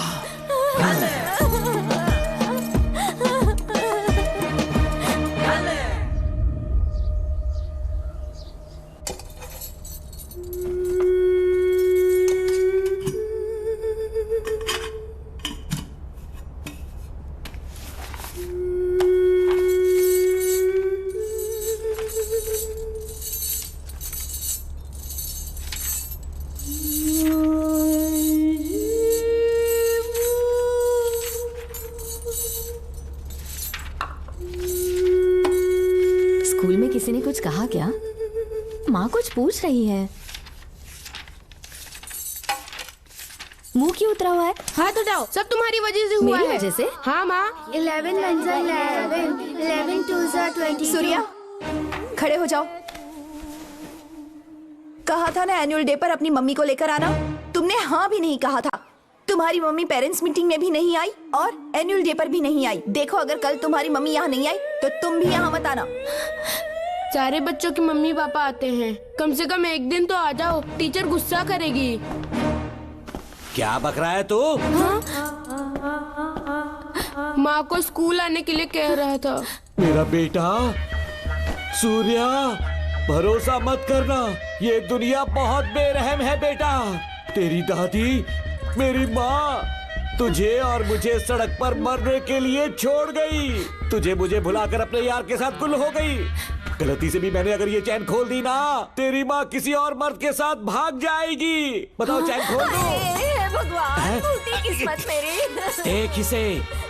किसी ने कुछ कहा क्या? माँ कुछ पूछ रही है। मुंह क्यों उतरा हुआ है? हाथ उठाओ, सब तुम्हारी वजह से हुआ है। मेरी वजह से? हाँ माँ। 11 1 जा 11, 11 2 जा 20। सूर्या, खड़े हो जाओ। कहा था ना एनुअल डे पर अपनी मम्मी को लेकर आना, तुमने हाँ भी नहीं कहा था। तुम्हारी मम्मी पेरेंट्स मीटिंग में भी नहीं आई और एनुअल डे पर भी नहीं आई। देखो, अगर कल तुम्हारी मम्मी यहाँ नहीं आई तो तुम भी यहाँ मत आना। सारे बच्चों की मम्मी पापा आते हैं, कम से कम एक दिन तो आ जाओ, टीचर गुस्सा करेगी। क्या बक रहा है तू? माँ को स्कूल आने के लिए कह रहा था। मेरा बेटा सूर्या, भरोसा मत करना, ये दुनिया बहुत बेरहम है बेटा। तेरी दादी, मेरी माँ तुझे और मुझे सड़क पर मरने के लिए छोड़ गई। तुझे मुझे भुलाकर अपने यार के साथ गुल हो गई। गलती से भी मैंने अगर ये चैन खोल दी ना, तेरी माँ किसी और मर्द के साथ भाग जाएगी। बताओ, चैन खोल दो। भगवान, फूटी किस्मत मेरी। देख इसे,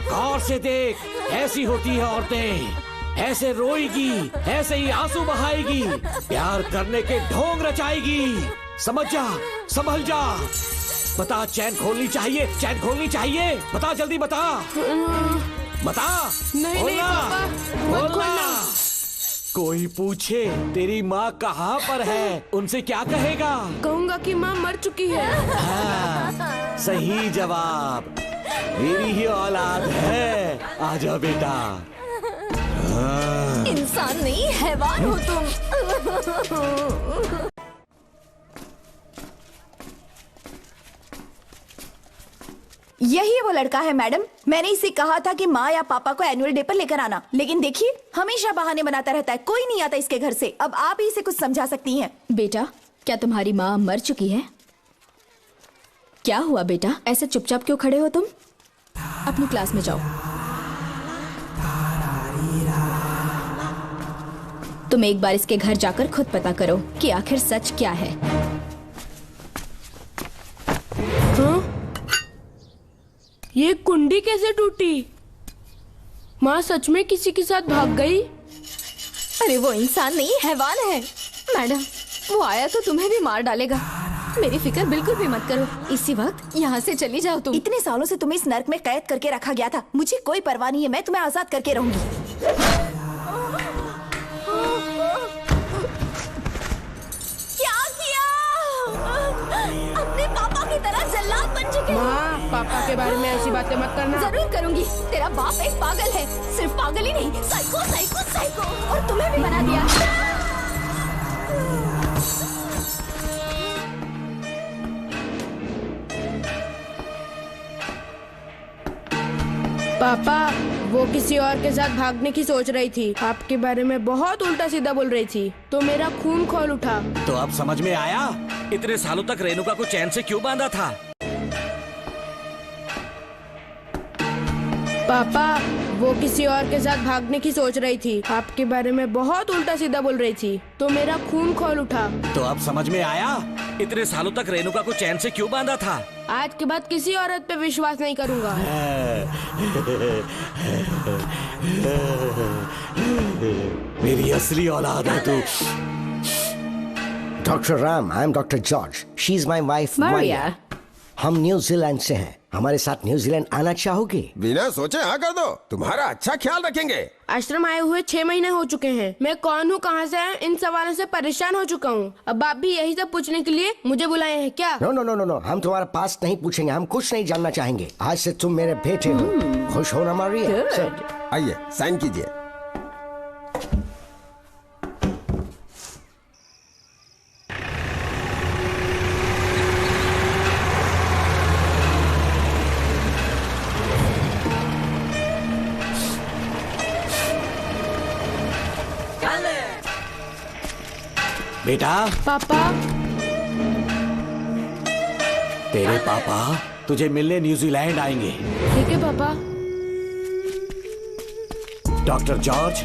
गौर से देख, ऐसी होती है औरतें। ऐसे रोएगी, ऐसे ही आंसू बहाएगी, प्यार करने के ढोंग रचाएगी। समझ जा, संभल जा। बता, चैन खोलनी चाहिए, चैन खोलनी चाहिए। बता, जल्दी बता, बता। नहीं नहीं पापा, मत खोलना। कोई पूछे तेरी माँ कहाँ पर है, उनसे क्या कहेगा? कहूँगा कि माँ मर चुकी है। हाँ, सही जवाब, मेरी ही औलाद है। आजा बेटा। इंसान नहीं, हैवान हो तुम। यही वो लड़का है मैडम। मैंने इसे कहा था कि माँ या पापा को एनुअल डे पर लेकर आना, लेकिन देखिए हमेशा बहाने बनाता रहता है, कोई नहीं आता इसके घर से। अब आप ही इसे कुछ समझा सकती हैं। बेटा, क्या तुम्हारी माँ मर चुकी है? क्या हुआ बेटा, ऐसे चुपचाप क्यों खड़े हो तुम? अपनी क्लास में जाओ। तुम एक बार इसके घर जाकर खुद पता करो कि आखिर सच क्या है। ये कुंडी कैसे टूटी? माँ सच में किसी के साथ भाग गई? अरे वो इंसान नहीं, हैवान है। मैडम, वो आया तो तुम्हें भी मार डालेगा। मेरी फिक्र बिल्कुल भी मत करो। इसी वक्त यहाँ से चली जाओ तुम। इतने सालों से तुम्हें इस नर्क में कैद करके रखा गया था, मुझे कोई परवाह नहीं है, मैं तुम्हें आजाद करके रहूंगी। अपने पापा की तरह जल्लाद बन चुके हो। माँ, पापा के बारे में ऐसी बातें मत करना। जरूर करूंगी। तेरा बाप एक पागल है, सिर्फ पागल ही नहीं, साइको साइको साइको। और तुम्हें भी बना दिया। पापा, वो किसी और के साथ भागने की सोच रही थी, आपके बारे में बहुत उल्टा सीधा बोल रही थी, तो मेरा खून खौल उठा। तो अब समझ में आया इतने सालों तक रेणुका को चैन से क्यों बांधा था? पापा, वो किसी और के साथ भागने की सोच रही थी, आपके बारे में बहुत उल्टा सीधा बोल रही थी, तो मेरा खून खौल उठा। तो अब समझ में आया इतने सालों तक रेणुका को चैन से क्यों बांधा था? आज के बाद किसी औरत पे विश्वास नहीं करूंगा। मेरी असली औलाद है तू। Doctor Ram, I am doctor George, she is my wife Maria. हम न्यूजीलैंड से हैं, हमारे साथ न्यूजीलैंड आना चाहोगे? बिना सोचे हाँ कर दो, तुम्हारा अच्छा ख्याल रखेंगे। आश्रम आए हुए 6 महीने हो चुके हैं। मैं कौन हूँ, कहाँ से है, इन सवालों से परेशान हो चुका हूँ। अब आप भी यही सब पूछने के लिए मुझे बुलाए हैं क्या? No no no no no, हम तुम्हारा पास्ट नहीं पूछेंगे, हम कुछ नहीं जानना चाहेंगे। आज से तुम मेरे बेटे हो। खुश हो ना मारिया? आइए साइन कीजिए। बेटा। पापा। तेरे पापा तुझे मिलने न्यूजीलैंड आएंगे। ठीक है पापा। डॉक्टर जॉर्ज,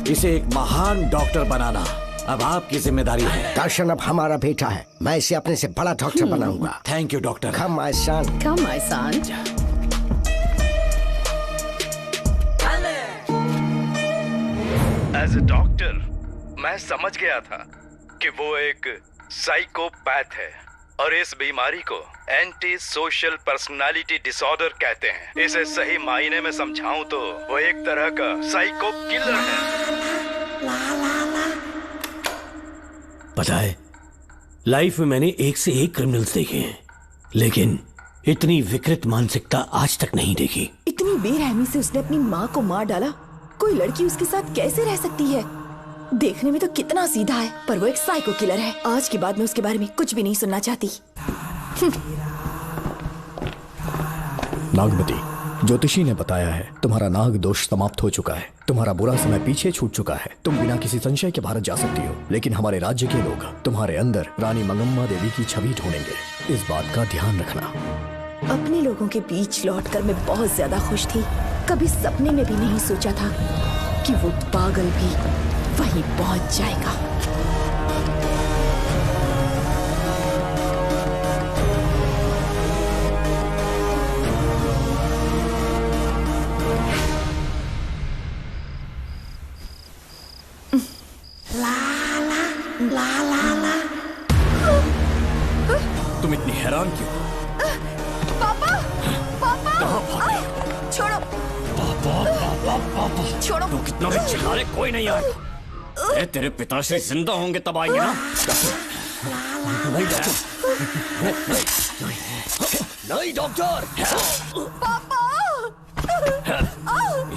इसे एक महान डॉक्टर बनाना अब आपकी जिम्मेदारी है। दर्शन अब हमारा बेटा है, मैं इसे अपने से बड़ा डॉक्टर बनाऊंगा। Thank you doctor. Come my son. Come my son. As a doctor मैं समझ गया था कि वो एक साइकोपैथ है और इस बीमारी को एंटी सोशल पर्सनालिटी डिसऑर्डर कहते हैं। इसे सही मायने में समझाऊं तो वो एक तरह का साइको किलर है। पता है, लाइफ में मैंने एक से एक क्रिमिनल्स देखे हैं, लेकिन इतनी विकृत मानसिकता आज तक नहीं देखी। इतनी बेरहमी से उसने अपनी माँ को मार डाला। कोई लड़की उसके साथ कैसे रह सकती है? देखने में तो कितना सीधा है, पर वो एक साइको किलर है। आज के बाद मैं उसके बारे में कुछ भी नहीं सुनना चाहती। नागमती, ज्योतिषी ने बताया है तुम्हारा नाग दोष समाप्त हो चुका है, तुम्हारा बुरा समय पीछे छूट चुका है, तुम बिना किसी संशय के भारत जा सकती हो। लेकिन हमारे राज्य के लोग तुम्हारे अंदर रानी मंगम्मा देवी की छवि ढूंढेंगे, इस बात का ध्यान रखना। अपने लोगों के बीच लौटकर मैं बहुत ज्यादा खुश थी। कभी सपने में भी नहीं सोचा था कि वो पागल भी वहीं पहुंच जाएगा। तुम इतनी हैरान क्यों? पापा, पापा, छोड़ो। पापा, छोड़ो। तू कितना भी चिल्ला ले, कोई नहीं आएगा। तेरे पिताश्री जिंदा होंगे तब आएंगे ना। नहीं डॉक्टर। पापा।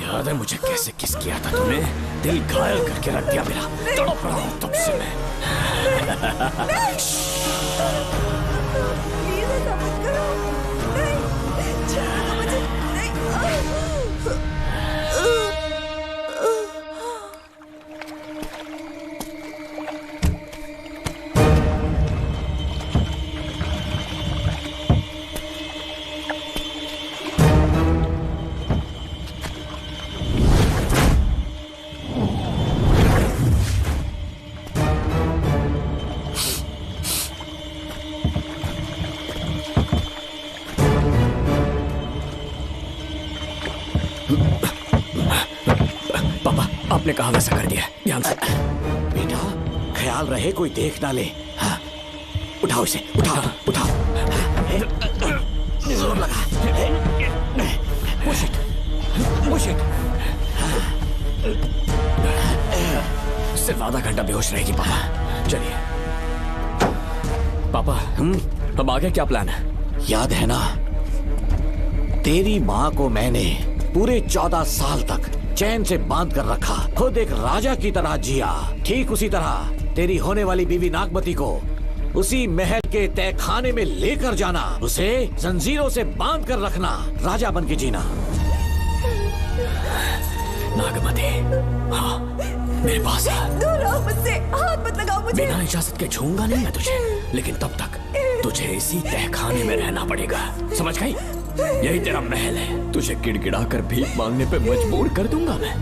याद है मुझे कैसे किस किया था तूने? दिल घायल करके रख दिया मेरा। तड़प रहा हूं तब से मैं। प्लीज ऐसा मत करो। नहीं, आपने कहा वैसा कर दिया, ध्यान से। बेटा ख्याल रहे कोई देख ना ले। हाँ। उठाओ इसे, उठाओ उठाओ। जोर लगा। Push it, push it. सिर्फ आधा घंटा बेहोश रहेगी पापा। चलिए पापा, अब आगे क्या प्लान है? याद है ना, तेरी माँ को मैंने पूरे 14 साल तक चैन से बांध कर रखा, खुद एक राजा की तरह जिया। ठीक उसी तरह तेरी होने वाली बीवी नागमती को उसी महल के तहखाने में लेकर जाना, उसे जंजीरों से बांध कर रखना, राजा बन के जीना। नागमती, हाँ मेरे पास है। दूर रहो मुझसे, हाथ मत लगाओ मुझे। बिना इजाजत के छूंगा नहीं मैं तुझे, लेकिन तब तक तुझे इसी तहखाने में रहना पड़ेगा, समझ गई? यही तेरा महल है, तुझे गिड़गिड़ा कर भीख मांगने पे मजबूर कर दूंगा मैं।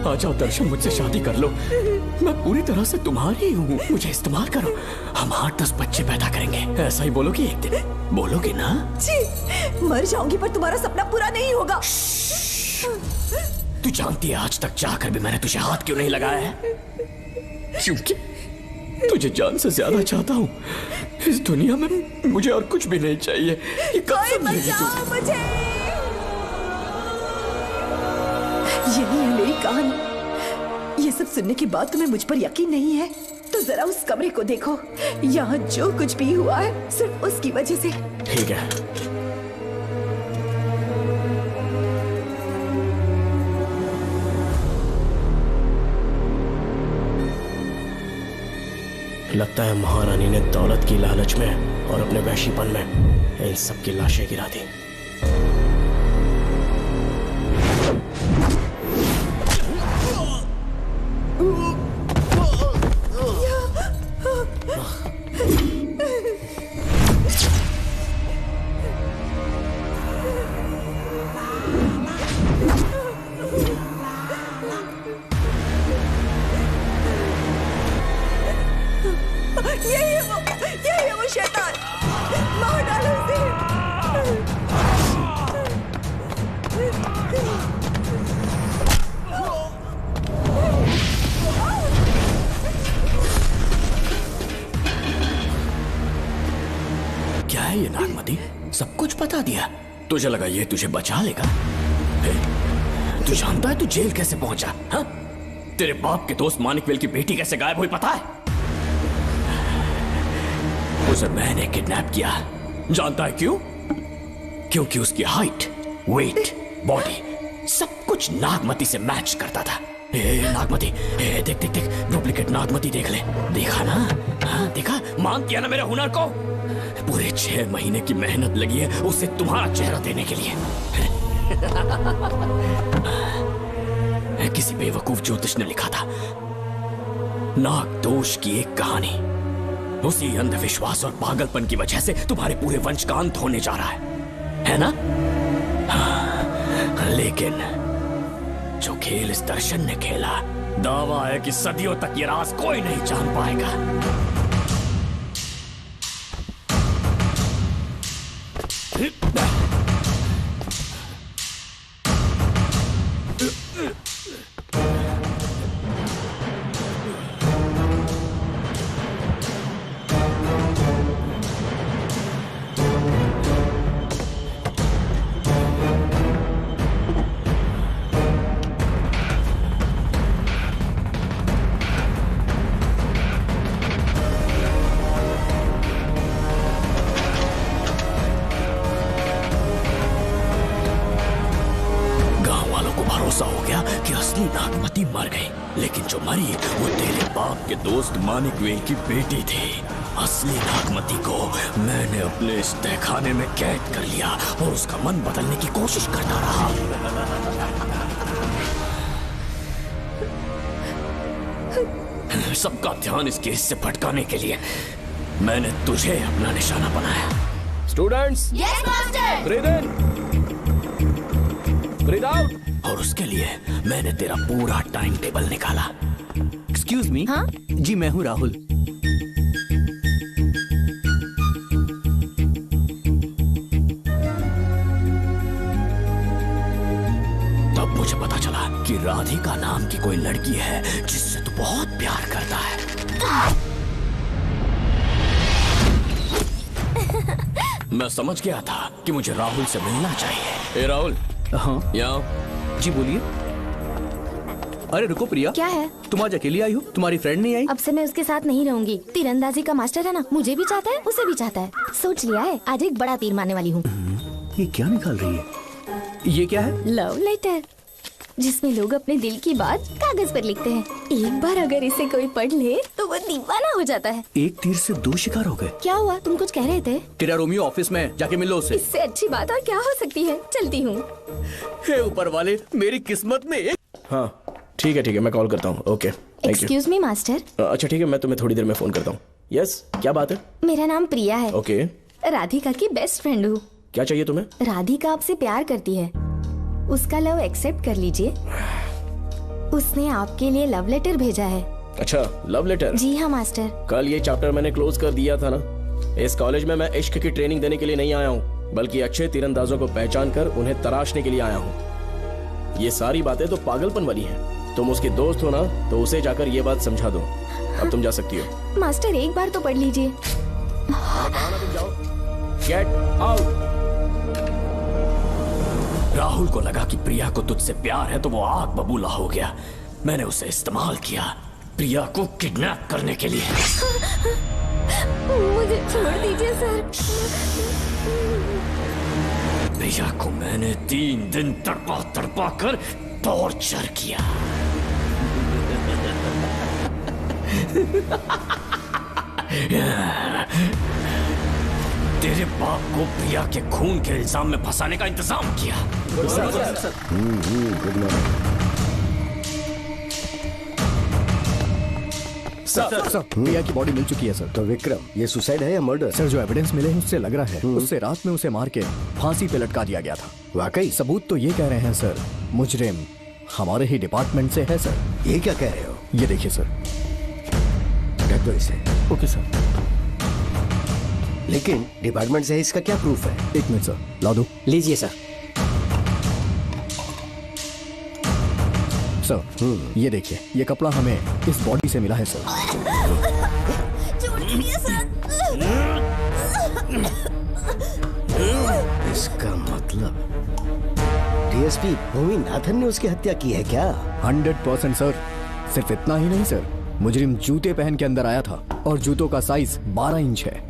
आ जाओ दर्शन, मुझसे शादी कर लो, मैं पूरी तरह से तुम्हारी हूँ, मुझे इस्तेमाल करो। हम 8-10 बच्चे पैदा करेंगे, ऐसा ही बोलोगी एक दिन? बोलोगी ना? जी, मर जाऊंगी पर तुम्हारा सपना पूरा नहीं होगा। तू जानती है आज तक जाकर भी मैंने तुझे हाथ क्यों नहीं लगाया है? क्योंकि तुझे जान से ज्यादा चाहता हूँ। इस दुनिया में मुझे और कुछ भी नहीं चाहिए। ये कोई बचाओ मुझे। यही है मेरी कहानी। ये सब सुनने के बाद तुम्हें मुझ पर यकीन नहीं है तो जरा उस कमरे को देखो। यहाँ जो कुछ भी हुआ है सिर्फ उसकी वजह से। ठीक है, लगता है महारानी ने दौलत की लालच में और अपने वैशीपन में इन सब की लाशें गिरा दी। यही है वो शैतान, मार डालो उसे। क्या है ये नागमती, सब कुछ बता दिया? तुझे लगा ये तुझे बचा लेगा? तू जानता है तू जेल कैसे पहुंचा? हाँ? तेरे बाप के दोस्त मानिकवेल की बेटी कैसे गायब हुई पता है? उसे मैंने किडनैप किया। जानता है क्यों? क्योंकि उसकी हाइट, वेट, बॉडी सब कुछ नागमती से मैच करता था। नागमती, देख देख देख, डुप्लीकेट नागमती देख ले। देखा ना? हाँ देखा, मान किया ना मेरे हुनर को। पूरे 6 महीने की मेहनत लगी है उसे तुम्हारा चेहरा देने के लिए। किसी बेवकूफ ज्योतिष ने लिखा था, नाग दोष की एक कहानी। उसी अंधविश्वास और पागलपन की वजह से तुम्हारे पूरे वंश का अंत होने जा रहा है ना? हाँ, लेकिन जो खेल इस दर्शन ने खेला, दावा है कि सदियों तक ये राज कोई नहीं जान पाएगा। मानिकवेल की बेटी थी। असली नागमती को मैंने अपने इस तहखाने में कैद कर लिया और उसका मन बदलने की कोशिश करता रहा। सबका ध्यान इस केस से भटकाने के लिए मैंने तुझे अपना निशाना बनाया। Students, yes master. ब्रीथ इन, ब्रीथ आउट। और उसके लिए मैंने तेरा पूरा टाइम टेबल निकाला। Excuse me. हाँ? जी मैं हूँ राहुल। तब मुझे पता चला कि राधिका नाम की कोई लड़की है जिससे तू बहुत प्यार करता है। मैं समझ गया था कि मुझे राहुल से मिलना चाहिए। ए राहुल। हाँ यहाँ। जी बोलिए। अरे रुको प्रिया, क्या है? तुम आज अकेली आई हो? तुम्हारी फ्रेंड नहीं आई? अब से मैं उसके साथ नहीं रहूंगी। तीरंदाजी का मास्टर है ना, मुझे भी चाहता है, उसे भी चाहता है। सोच लिया है, आज एक बड़ा तीर मारने वाली हूँ। ये क्या निकाल रही है? ये क्या है? लव लेटर, जिसमें लोग अपने दिल की बात कागज पर लिखते हैं। एक बार अगर इसे कोई पढ़ ले तो वो दीवाना हो जाता है। एक तीर से दो शिकार हो गए। क्या हुआ? तुम कुछ कह रहे थे? तेरा रोमियो ऑफिस में, जाके मिल लो उससे। इससे अच्छी बात और क्या हो सकती है। चलती हूँ। हे ऊपर वाले, मेरी किस्मत में एक... हाँ ठीक है, मैं कॉल करता हूँ। Okay thank you. Excuse me master. अच्छा ठीक है, मैं तुम्हें थोड़ी देर में फोन करता हूँ। यस, क्या बात है? मेरा नाम प्रिया है। ओके। राधिका की बेस्ट फ्रेंड हूँ। क्या चाहिए तुम्हें? राधिका आपसे प्यार करती है, उसका लव एक्सेप्ट कर लीजिए। उसने आपके लिए लव लेटर भेजा है। अच्छा, लव लेटर? जी हाँ मास्टर। कल ये चैप्टर मैंने क्लोज कर दिया था ना। इस कॉलेज में मैं इश्क की ट्रेनिंग देने के लिए नहीं आया हूँ, बल्कि अच्छे तीरंदाजों को पहचान कर उन्हें तराशने के लिए आया हूँ। ये सारी बातें तो पागलपन वाली हैं। तुम उसकी दोस्त हो ना, तो उसे जाकर ये बात समझा दो। अब तुम जा सकती हो। मास्टर एक बार तो पढ़ लीजिए। तुम जाओ। Get out. राहुल को लगा कि प्रिया को तुझसे प्यार है तो वो आग बबूला हो गया। मैंने उसे इस्तेमाल किया प्रिया को किडनैप करने के लिए। मुझे छोड़ दीजिए सर। प्रिया को मैंने 3 दिन तड़पा कर टॉर्चर किया। तेरे बाप को प्रिया के खून के इल्जाम में फंसाने का इंतजाम किया। सर, प्रिया की बॉडी मिल चुकी है सर। तो विक्रम, ये सुसाइड है या मर्डर? सर, जो एविडेंस मिले हैं उससे लग रहा है उससे रात में उसे मार के फांसी पे लटका दिया गया था। वाकई? सबूत तो ये कह रहे हैं सर, मुजरिम हमारे ही डिपार्टमेंट से है सर। ये क्या कह रहे हो? ये देखिए सर। ढक दो इसे। Okay sir. लेकिन डिपार्टमेंट से है, इसका क्या प्रूफ है? एक मिनट सर, ला दो। लीजिए सर। सर, ये देखिए, ये कपड़ा हमें इस बॉडी से मिला है सर। छोड़ दीजिए सर। इसका मतलब डीएसपी भूमि नाथन ने उसकी हत्या की है क्या? 100% सर। सिर्फ इतना ही नहीं सर, मुजरिम जूते पहन के अंदर आया था और जूतों का साइज 12 इंच है।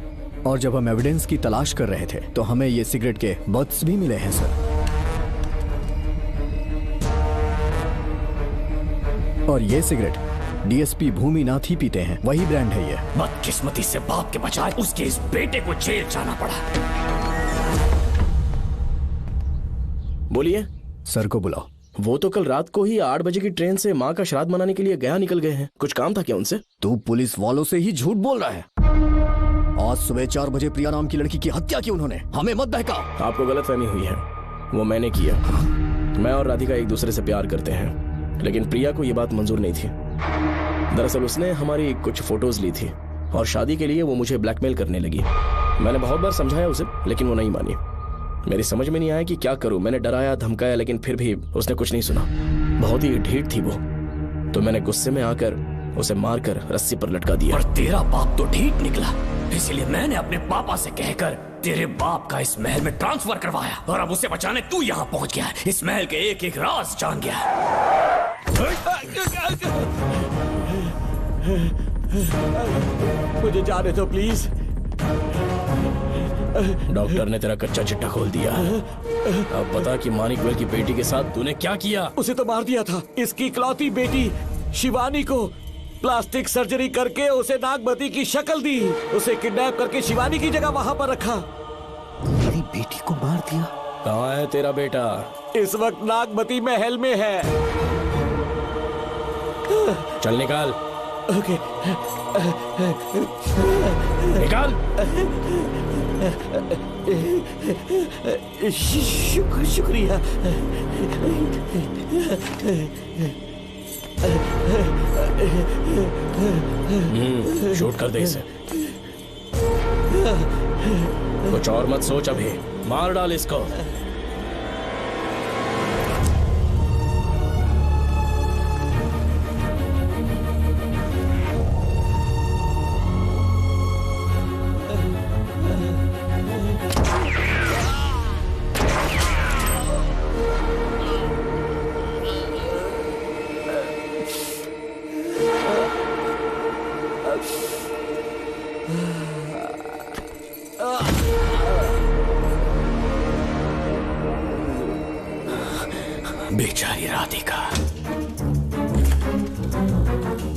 और जब हम एविडेंस की तलाश कर रहे थे तो हमें ये सिगरेट के बट्स भी मिले हैं सर। और ये सिगरेट डीएसपी भूमि नाथ ही पीते हैं, वही ब्रांड है ये। बदकिस्मती से बाप के बजाय उसके इस बेटे को जेल जाना पड़ा। बोलिए। सर को बुलाओ। वो तो कल रात को ही 8 बजे की ट्रेन से माँ का श्राद्ध मनाने के लिए गया निकल गए हैं। कुछ काम था क्या उनसे? तू पुलिस वालों से ही झूठ बोल रहा है। आज सुबह 4 बजे प्रिया नाम की लड़की की हत्या की उन्होंने। हमें मत बहका। आपको गलतफहमी हुई है, वो मैंने किया। मैं और राधिका एक दूसरे से प्यार करते हैं, लेकिन प्रिया को ये बात मंजूर नहीं थी। दरअसल उसने हमारी कुछ फोटोज ली थी और शादी के लिए वो मुझे ब्लैकमेल करने लगी। मैंने बहुत बार समझाया उसे, लेकिन वो नहीं मानी। मेरी समझ में नहीं आया कि क्या करूं। मैंने डराया धमकाया, लेकिन फिर भी उसने कुछ नहीं सुना। बहुत ही ढीठ थी वो, तो मैंने गुस्से में आकर उसे मारकर रस्सी पर लटका दिया। पर तेरा बाप तो ढीठ निकला, इसलिए मैंने अपने पापा से कहकर तेरे बाप का इस महल में ट्रांसफर करवाया। और अब उसे बचाने तू यहाँ पहुंच गया है। इस महल के एक एक राज जान गया है। मुझे जाने दो प्लीज। डॉक्टर ने तेरा कच्चा चिट्ठा खोल दिया। अब बता कि मानिकवेल की बेटी के साथ तूने क्या किया? उसे तो मार दिया था। इसकी इकलौती बेटी शिवानी को प्लास्टिक सर्जरी करके उसे नागमती की शक्ल दी। उसे किडनैप करके शिवानी की जगह वहां पर रखा। मेरी बेटी को मार दिया? कहाँ है तेरा बेटा? इस वक्त नागमती महल में है। चल निकाल। ओके। निकाल। शुक्रिया। शूट कर दे इसे। कुछ और मत सोच, अभी मार डाल इसको।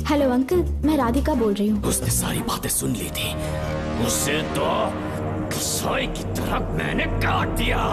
हेलो अंकल, मैं राधिका बोल रही हूँ। उसने सारी बातें सुन ली थी, उसे तो कसाई की तरह मैंने काट दिया।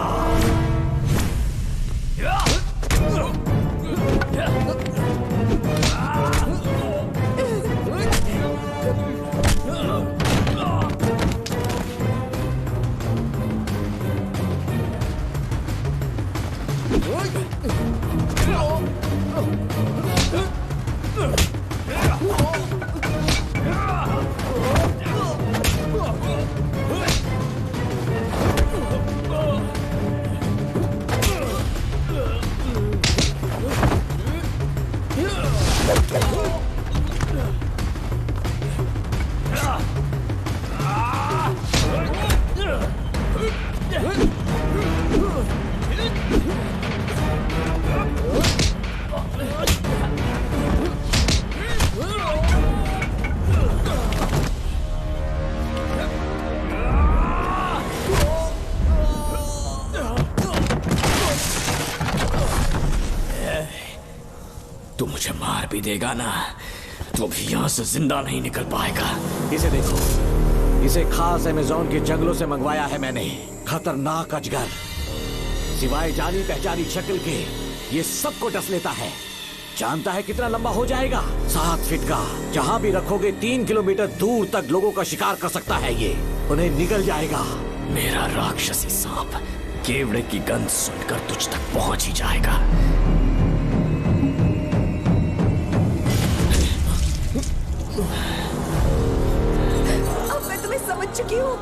तू मुझे मार भी देगा ना, तो भी यहाँ से जिंदा नहीं निकल पाएगा। इसे देखो, इसे खास अमेज़न के जंगलों से मंगवाया है मैंने। खतरनाक अजगर, सिवाय जानी पहचानी शक्ल के ये सबको डस लेता है। जानता है कितना लंबा हो जाएगा? 7 फीट का। जहाँ भी रखोगे 3 किलोमीटर दूर तक लोगों का शिकार कर सकता है ये। उन्हें निगल जाएगा। मेरा राक्षसी सांप केवड़े की गंध सुनकर तुझ तक पहुंच ही जाएगा। अब मैं तुम्हें समझ चुकी हूँ।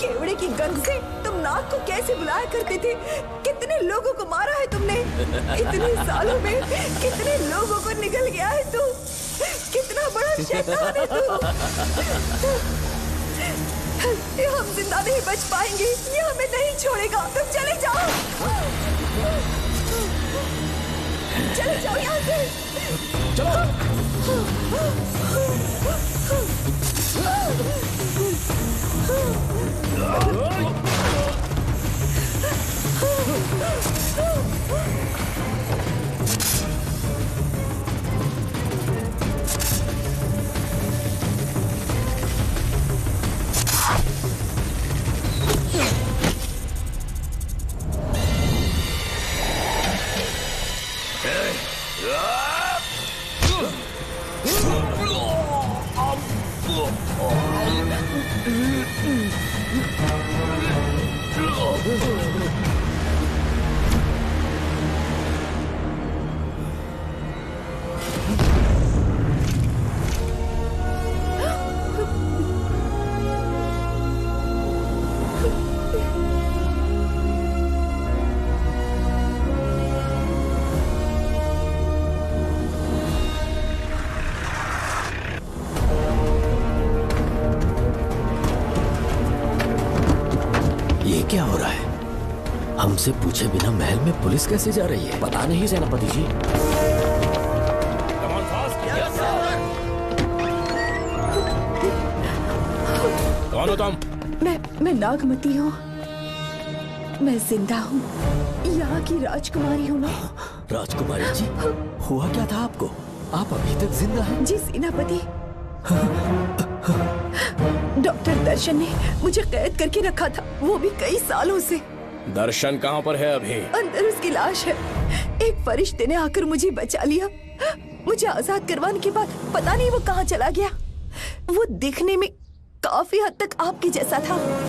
केवड़े की गंध से तुम नाग को कैसे बुलाया करते थे। कितने लोगों को मारा है तुमने। इतने सालों में कितने लोगों को निगल गया है तू। कितना बड़ा शैतान है तू। हम जिंदा नहीं बच पाएंगे। ये हमें नहीं छोड़ेगा। तुम चले जाओ, चले जाओ यहाँ से। क्या हो रहा है? हमसे पूछे बिना महल में पुलिस कैसे जा रही है? पता नहीं सेनापति जी। कौन हो तुम? मैं नागमती हूँ। मैं जिंदा हूँ। यहाँ की राजकुमारी हूँ मैं। राजकुमारी जी, हुआ क्या था आपको? आप अभी तक जिंदा हैं? जी सेनापति। डॉक्टर दर्शन ने मुझे कैद करके रखा था, वो भी कई सालों से। दर्शन कहाँ पर है अभी? अंदर उसकी लाश है। एक फरिश्ते ने आकर मुझे बचा लिया। मुझे आजाद करवाने के बाद पता नहीं वो कहाँ चला गया। वो दिखने में काफी हद तक आपके जैसा था।